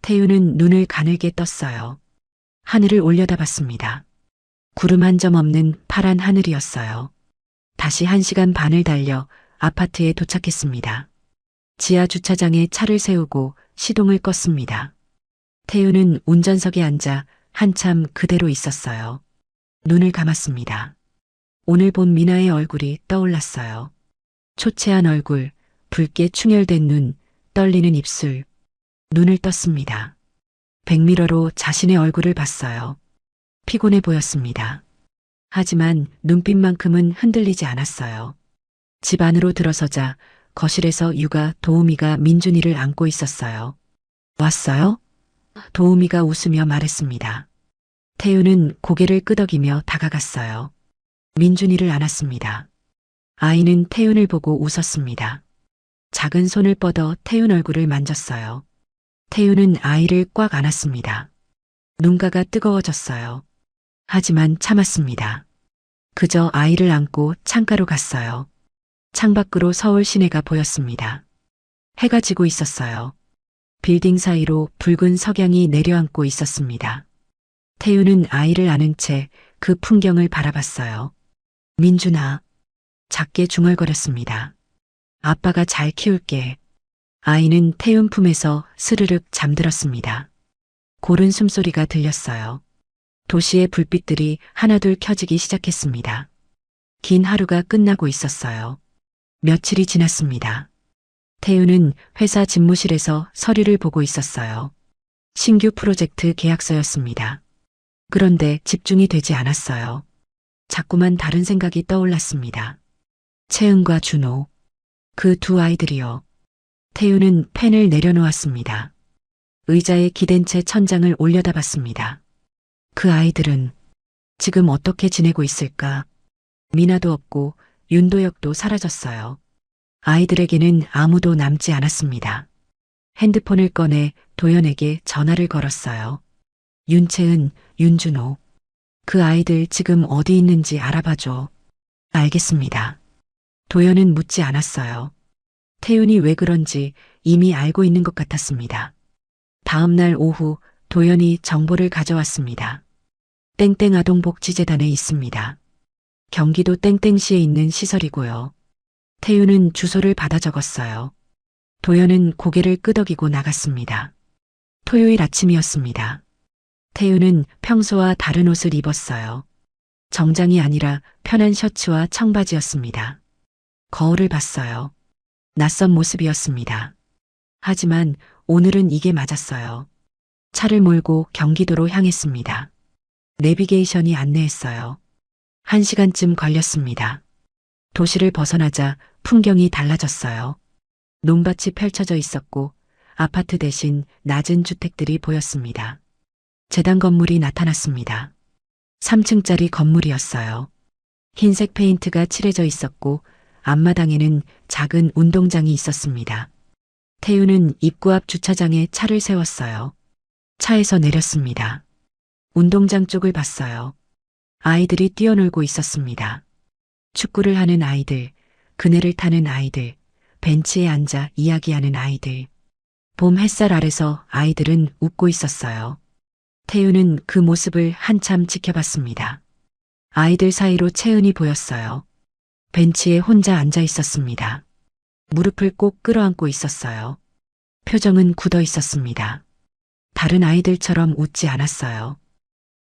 태우는 눈을 가늘게 떴어요. 하늘을 올려다봤습니다. 구름 한 점 없는 파란 하늘이었어요. 다시 1시간 반을 달려 아파트에 도착했습니다. 지하 주차장에 차를 세우고 시동을 껐습니다. 태우는 운전석에 앉아 한참 그대로 있었어요. 눈을 감았습니다. 오늘 본 미나의 얼굴이 떠올랐어요. 초췌한 얼굴, 붉게 충혈된 눈, 떨리는 입술. 눈을 떴습니다. 백미러로 자신의 얼굴을 봤어요. 피곤해 보였습니다. 하지만 눈빛만큼은 흔들리지 않았어요. 집 안으로 들어서자 거실에서 육아 도우미가 민준이를 안고 있었어요. 왔어요? 도우미가 웃으며 말했습니다. 태우는 고개를 끄덕이며 다가갔어요. 민준이를 안았습니다. 아이는 태윤을 보고 웃었습니다. 작은 손을 뻗어 태윤 얼굴을 만졌어요. 태윤은 아이를 꽉 안았습니다. 눈가가 뜨거워졌어요. 하지만 참았습니다. 그저 아이를 안고 창가로 갔어요. 창밖으로 서울 시내가 보였습니다. 해가 지고 있었어요. 빌딩 사이로 붉은 석양이 내려앉고 있었습니다. 태윤은 아이를 안은 채 그 풍경을 바라봤어요. 민준아. 작게 중얼거렸습니다. 아빠가 잘 키울게. 아이는 태윤 품에서 스르륵 잠들었습니다. 고른 숨소리가 들렸어요. 도시의 불빛들이 하나둘 켜지기 시작했습니다. 긴 하루가 끝나고 있었어요. 며칠이 지났습니다. 태윤은 회사 집무실에서 서류를 보고 있었어요. 신규 프로젝트 계약서였습니다. 그런데 집중이 되지 않았어요. 자꾸만 다른 생각이 떠올랐습니다. 채은과 준호. 그 두 아이들이요. 태윤은 펜을 내려놓았습니다. 의자에 기댄 채 천장을 올려다봤습니다. 그 아이들은 지금 어떻게 지내고 있을까? 미나도 없고 윤도혁도 사라졌어요. 아이들에게는 아무도 남지 않았습니다. 핸드폰을 꺼내 도연에게 전화를 걸었어요. 윤채은, 윤준호. 그 아이들 지금 어디 있는지 알아봐줘. 알겠습니다. 도연은 묻지 않았어요. 태윤이 왜 그런지 이미 알고 있는 것 같았습니다. 다음 날 오후 도연이 정보를 가져왔습니다. 땡땡 아동복지재단에 있습니다. 경기도 땡땡시에 있는 시설이고요. 태윤은 주소를 받아 적었어요. 도연은 고개를 끄덕이고 나갔습니다. 토요일 아침이었습니다. 태윤은 평소와 다른 옷을 입었어요. 정장이 아니라 편한 셔츠와 청바지였습니다. 거울을 봤어요. 낯선 모습이었습니다. 하지만 오늘은 이게 맞았어요. 차를 몰고 경기도로 향했습니다. 내비게이션이 안내했어요. 1시간쯤 걸렸습니다. 도시를 벗어나자 풍경이 달라졌어요. 논밭이 펼쳐져 있었고 아파트 대신 낮은 주택들이 보였습니다. 재단 건물이 나타났습니다. 3층짜리 건물이었어요. 흰색 페인트가 칠해져 있었고 앞마당에는 작은 운동장이 있었습니다. 태윤은 입구 앞 주차장에 차를 세웠어요. 차에서 내렸습니다. 운동장 쪽을 봤어요. 아이들이 뛰어놀고 있었습니다. 축구를 하는 아이들, 그네를 타는 아이들, 벤치에 앉아 이야기하는 아이들. 봄 햇살 아래서 아이들은 웃고 있었어요. 태윤은 그 모습을 한참 지켜봤습니다. 아이들 사이로 채은이 보였어요. 벤치에 혼자 앉아 있었습니다. 무릎을 꼭 끌어안고 있었어요. 표정은 굳어 있었습니다. 다른 아이들처럼 웃지 않았어요.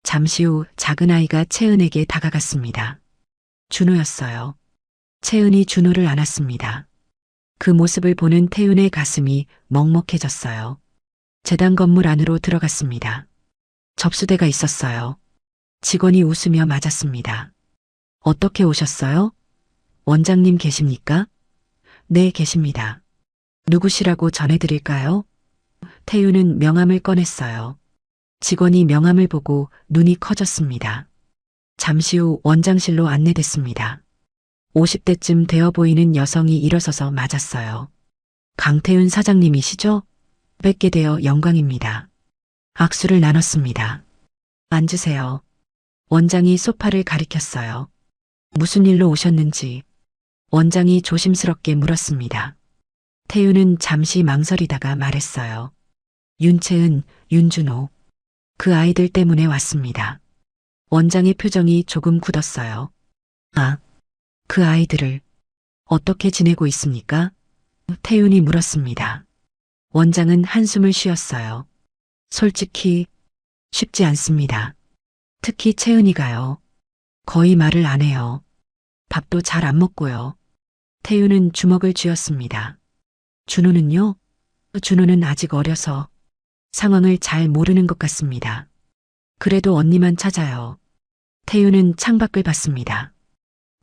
잠시 후 작은 아이가 채은에게 다가갔습니다. 준호였어요. 채은이 준호를 안았습니다. 그 모습을 보는 태윤의 가슴이 먹먹해졌어요. 재단 건물 안으로 들어갔습니다. 접수대가 있었어요. 직원이 웃으며 맞았습니다. 어떻게 오셨어요? 원장님 계십니까? 네, 계십니다. 누구시라고 전해드릴까요? 태윤은 명함을 꺼냈어요. 직원이 명함을 보고 눈이 커졌습니다. 잠시 후 원장실로 안내됐습니다. 50대쯤 되어 보이는 여성이 일어서서 맞았어요. 강태윤 사장님이시죠? 뵙게 되어 영광입니다. 악수를 나눴습니다. 앉으세요. 원장이 소파를 가리켰어요. 무슨 일로 오셨는지 원장이 조심스럽게 물었습니다. 태우는 잠시 망설이다가 말했어요. 윤채은, 윤준호. 그 아이들 때문에 왔습니다. 원장의 표정이 조금 굳었어요. 아, 그 아이들을 어떻게 지내고 있습니까? 태윤이 물었습니다. 원장은 한숨을 쉬었어요. 솔직히 쉽지 않습니다. 특히 채은이가요. 거의 말을 안 해요. 밥도 잘 안 먹고요. 태윤은 주먹을 쥐었습니다. 준호는요? 준호는 아직 어려서 상황을 잘 모르는 것 같습니다. 그래도 언니만 찾아요. 태윤은 창밖을 봤습니다.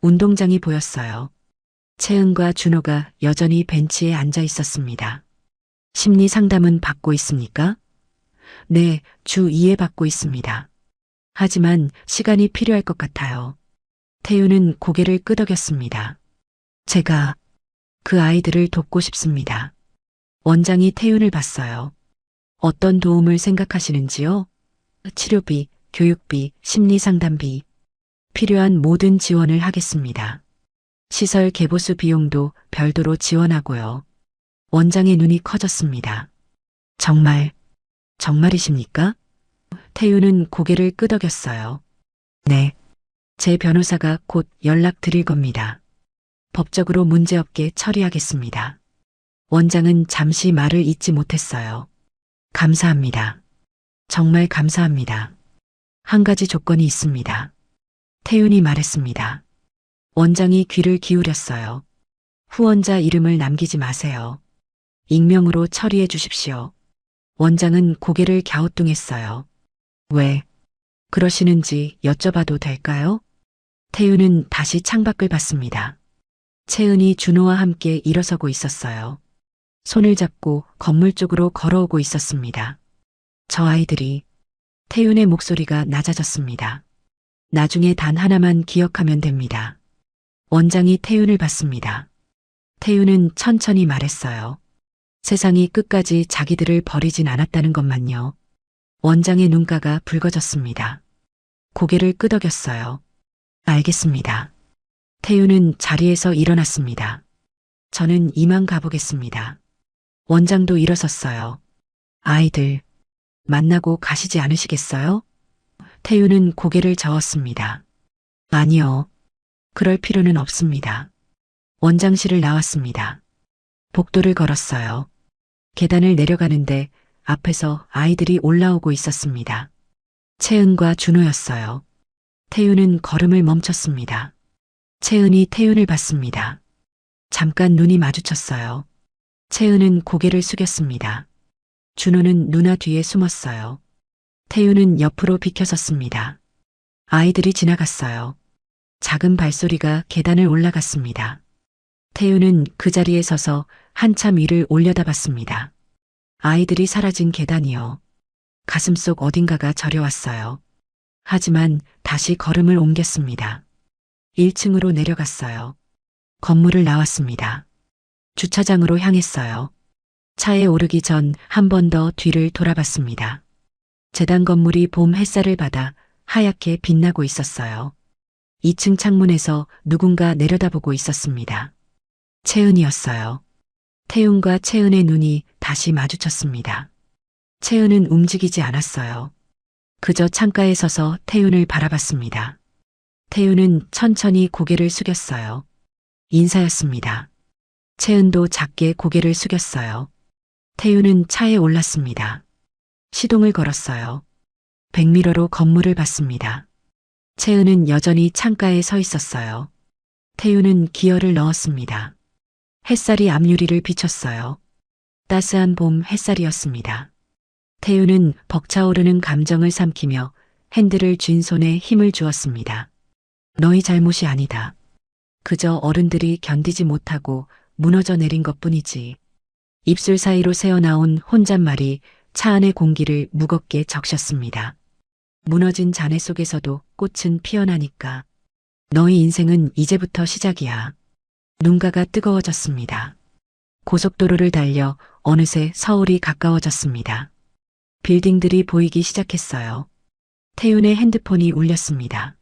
운동장이 보였어요. 채은과 준호가 여전히 벤치에 앉아 있었습니다. 심리 상담은 받고 있습니까? 네, 주 2회 받고 있습니다. 하지만 시간이 필요할 것 같아요. 태윤은 고개를 끄덕였습니다. 제가 그 아이들을 돕고 싶습니다. 원장이 태윤을 봤어요. 어떤 도움을 생각하시는지요? 치료비, 교육비, 심리상담비. 필요한 모든 지원을 하겠습니다. 시설 개보수 비용도 별도로 지원하고요. 원장의 눈이 커졌습니다. 정말이십니까? 태윤은 고개를 끄덕였어요. 네. 제 변호사가 곧 연락드릴 겁니다. 법적으로 문제없게 처리하겠습니다. 원장은 잠시 말을 잇지 못했어요. 감사합니다. 정말 감사합니다. 한 가지 조건이 있습니다. 태윤이 말했습니다. 원장이 귀를 기울였어요. 후원자 이름을 남기지 마세요. 익명으로 처리해 주십시오. 원장은 고개를 갸우뚱했어요. 왜 그러시는지 여쭤봐도 될까요? 태윤은 다시 창밖을 봤습니다. 채은이 준호와 함께 일어서고 있었어요. 손을 잡고 건물 쪽으로 걸어오고 있었습니다. 저 아이들이 태윤의 목소리가 낮아졌습니다. 나중에 단 하나만 기억하면 됩니다. 원장이 태윤을 봤습니다. 태윤은 천천히 말했어요. 세상이 끝까지 자기들을 버리진 않았다는 것만요. 원장의 눈가가 붉어졌습니다. 고개를 끄덕였어요. 알겠습니다. 태윤은 자리에서 일어났습니다. 저는 이만 가보겠습니다. 원장도 일어섰어요. 아이들, 만나고 가시지 않으시겠어요? 태윤은 고개를 저었습니다. 아니요. 그럴 필요는 없습니다. 원장실을 나왔습니다. 복도를 걸었어요. 계단을 내려가는데 앞에서 아이들이 올라오고 있었습니다. 채은과 준호였어요. 태윤은 걸음을 멈췄습니다. 채은이 태윤을 봤습니다. 잠깐 눈이 마주쳤어요. 채은은 고개를 숙였습니다. 준호는 누나 뒤에 숨었어요. 태윤은 옆으로 비켜섰습니다. 아이들이 지나갔어요. 작은 발소리가 계단을 올라갔습니다. 태윤은 그 자리에 서서 한참 위를 올려다봤습니다. 아이들이 사라진 계단이요. 가슴속 어딘가가 저려왔어요. 하지만 다시 걸음을 옮겼습니다. 1층으로 내려갔어요. 건물을 나왔습니다. 주차장으로 향했어요. 차에 오르기 전 한 번 더 뒤를 돌아봤습니다. 재단 건물이 봄 햇살을 받아 하얗게 빛나고 있었어요. 2층 창문에서 누군가 내려다보고 있었습니다. 채은이었어요. 태윤과 채은의 눈이 다시 마주쳤습니다. 채은은 움직이지 않았어요. 그저 창가에 서서 태윤을 바라봤습니다. 태윤은 천천히 고개를 숙였어요. 인사였습니다. 채은도 작게 고개를 숙였어요. 태윤은 차에 올랐습니다. 시동을 걸었어요. 백미러로 건물을 봤습니다. 채은은 여전히 창가에 서 있었어요. 태윤은 기어를 넣었습니다. 햇살이 앞유리를 비췄어요. 따스한 봄 햇살이었습니다. 태윤은 벅차오르는 감정을 삼키며 핸들을 쥔 손에 힘을 주었습니다. 너희 잘못이 아니다. 그저 어른들이 견디지 못하고 무너져 내린 것뿐이지. 입술 사이로 새어나온 혼잣말이 차 안의 공기를 무겁게 적셨습니다. 무너진 잔해 속에서도 꽃은 피어나니까. 너희 인생은 이제부터 시작이야. 눈가가 뜨거워졌습니다. 고속도로를 달려 어느새 서울이 가까워졌습니다. 빌딩들이 보이기 시작했어요. 태윤의 핸드폰이 울렸습니다.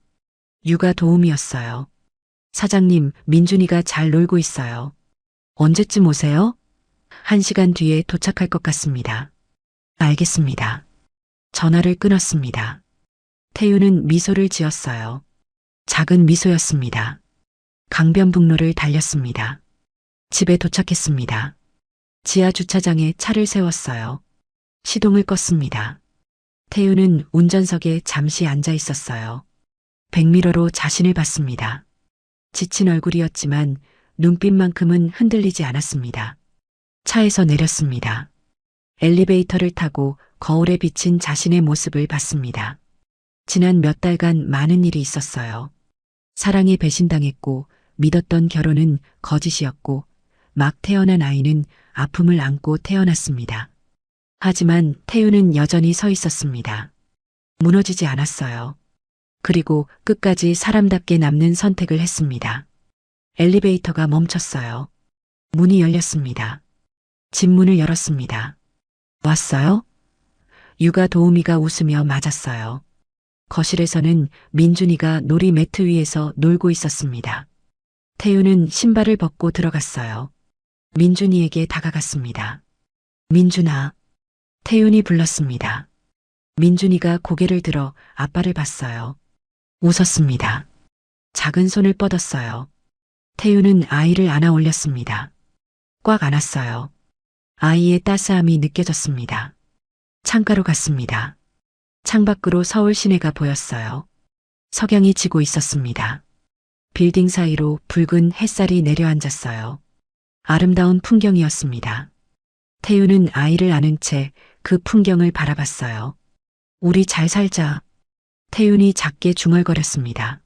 육아 도우미였어요. 사장님, 민준이가 잘 놀고 있어요. 언제쯤 오세요? 1시간 뒤에 도착할 것 같습니다. 알겠습니다. 전화를 끊었습니다. 태우는 미소를 지었어요. 작은 미소였습니다. 강변북로를 달렸습니다. 집에 도착했습니다. 지하 주차장에 차를 세웠어요. 시동을 껐습니다. 태우는 운전석에 잠시 앉아 있었어요. 백미러로 자신을 봤습니다. 지친 얼굴이었지만 눈빛만큼은 흔들리지 않았습니다. 차에서 내렸습니다. 엘리베이터를 타고 거울에 비친 자신의 모습을 봤습니다. 지난 몇 달간 많은 일이 있었어요. 사랑에 배신당했고 믿었던 결혼은 거짓이었고 막 태어난 아이는 아픔을 안고 태어났습니다. 하지만 태우는 여전히 서 있었습니다. 무너지지 않았어요. 그리고 끝까지 사람답게 남는 선택을 했습니다. 엘리베이터가 멈췄어요. 문이 열렸습니다. 집 문을 열었습니다. 왔어요? 육아 도우미가 웃으며 맞았어요. 거실에서는 민준이가 놀이 매트 위에서 놀고 있었습니다. 태우는 신발을 벗고 들어갔어요. 민준이에게 다가갔습니다. 민준아. 태윤이 불렀습니다. 민준이가 고개를 들어 아빠를 봤어요. 웃었습니다. 작은 손을 뻗었어요. 태윤은 아이를 안아 올렸습니다. 꽉 안았어요. 아이의 따스함이 느껴졌습니다. 창가로 갔습니다. 창밖으로 서울 시내가 보였어요. 석양이 지고 있었습니다. 빌딩 사이로 붉은 햇살이 내려앉았어요. 아름다운 풍경이었습니다. 태윤은 아이를 안은 채 그 풍경을 바라봤어요. 우리 잘 살자. 태윤이 작게 중얼거렸습니다.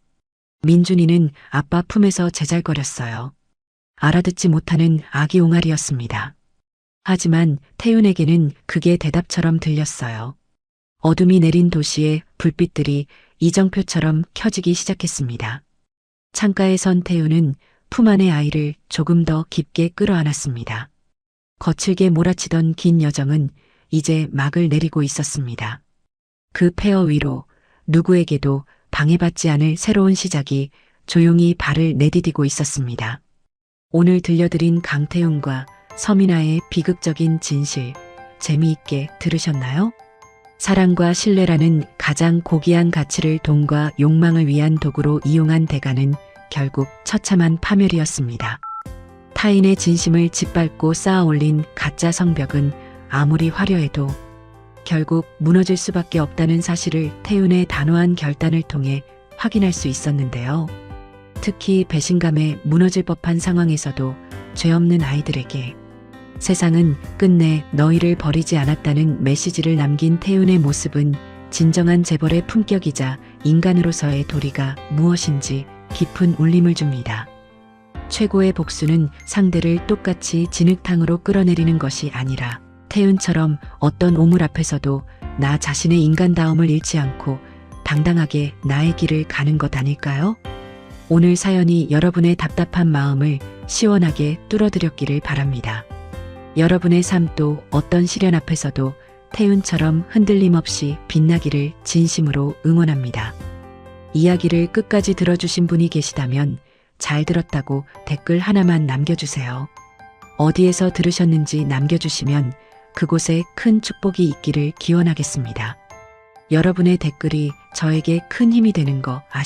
민준이는 아빠 품에서 제잘거렸어요. 알아듣지 못하는 아기 옹알이였습니다. 하지만 태윤에게는 그게 대답처럼 들렸어요. 어둠이 내린 도시의 불빛들이 이정표처럼 켜지기 시작했습니다. 창가에 선 태윤은 품 안의 아이를 조금 더 깊게 끌어안았습니다. 거칠게 몰아치던 긴 여정은 이제 막을 내리고 있었습니다. 그 폐허 위로 누구에게도 방해받지 않을 새로운 시작이 조용히 발을 내디디고 있었습니다. 오늘 들려드린 강태훈과 서민아의 비극적인 진실, 재미있게 들으셨나요? 사랑과 신뢰라는 가장 고귀한 가치를 돈과 욕망을 위한 도구로 이용한 대가는 결국 처참한 파멸이었습니다. 타인의 진심을 짓밟고 쌓아 올린 가짜 성벽은 아무리 화려해도 결국 무너질 수밖에 없다는 사실을 태윤의 단호한 결단을 통해 확인할 수 있었는데요. 특히 배신감에 무너질 법한 상황에서도 죄 없는 아이들에게 세상은 끝내 너희를 버리지 않았다는 메시지를 남긴 태윤의 모습은 진정한 재벌의 품격이자 인간으로서의 도리가 무엇인지 깊은 울림을 줍니다. 최고의 복수는 상대를 똑같이 진흙탕으로 끌어내리는 것이 아니라 태윤처럼 어떤 오물 앞에서도 나 자신의 인간다움을 잃지 않고 당당하게 나의 길을 가는 것 아닐까요? 오늘 사연이 여러분의 답답한 마음을 시원하게 뚫어드렸기를 바랍니다. 여러분의 삶도 어떤 시련 앞에서도 태윤처럼 흔들림 없이 빛나기를 진심으로 응원합니다. 이야기를 끝까지 들어주신 분이 계시다면 잘 들었다고 댓글 하나만 남겨주세요. 어디에서 들으셨는지 남겨주시면 그곳에 큰 축복이 있기를 기원하겠습니다. 여러분의 댓글이 저에게 큰 힘이 되는 거 아시죠?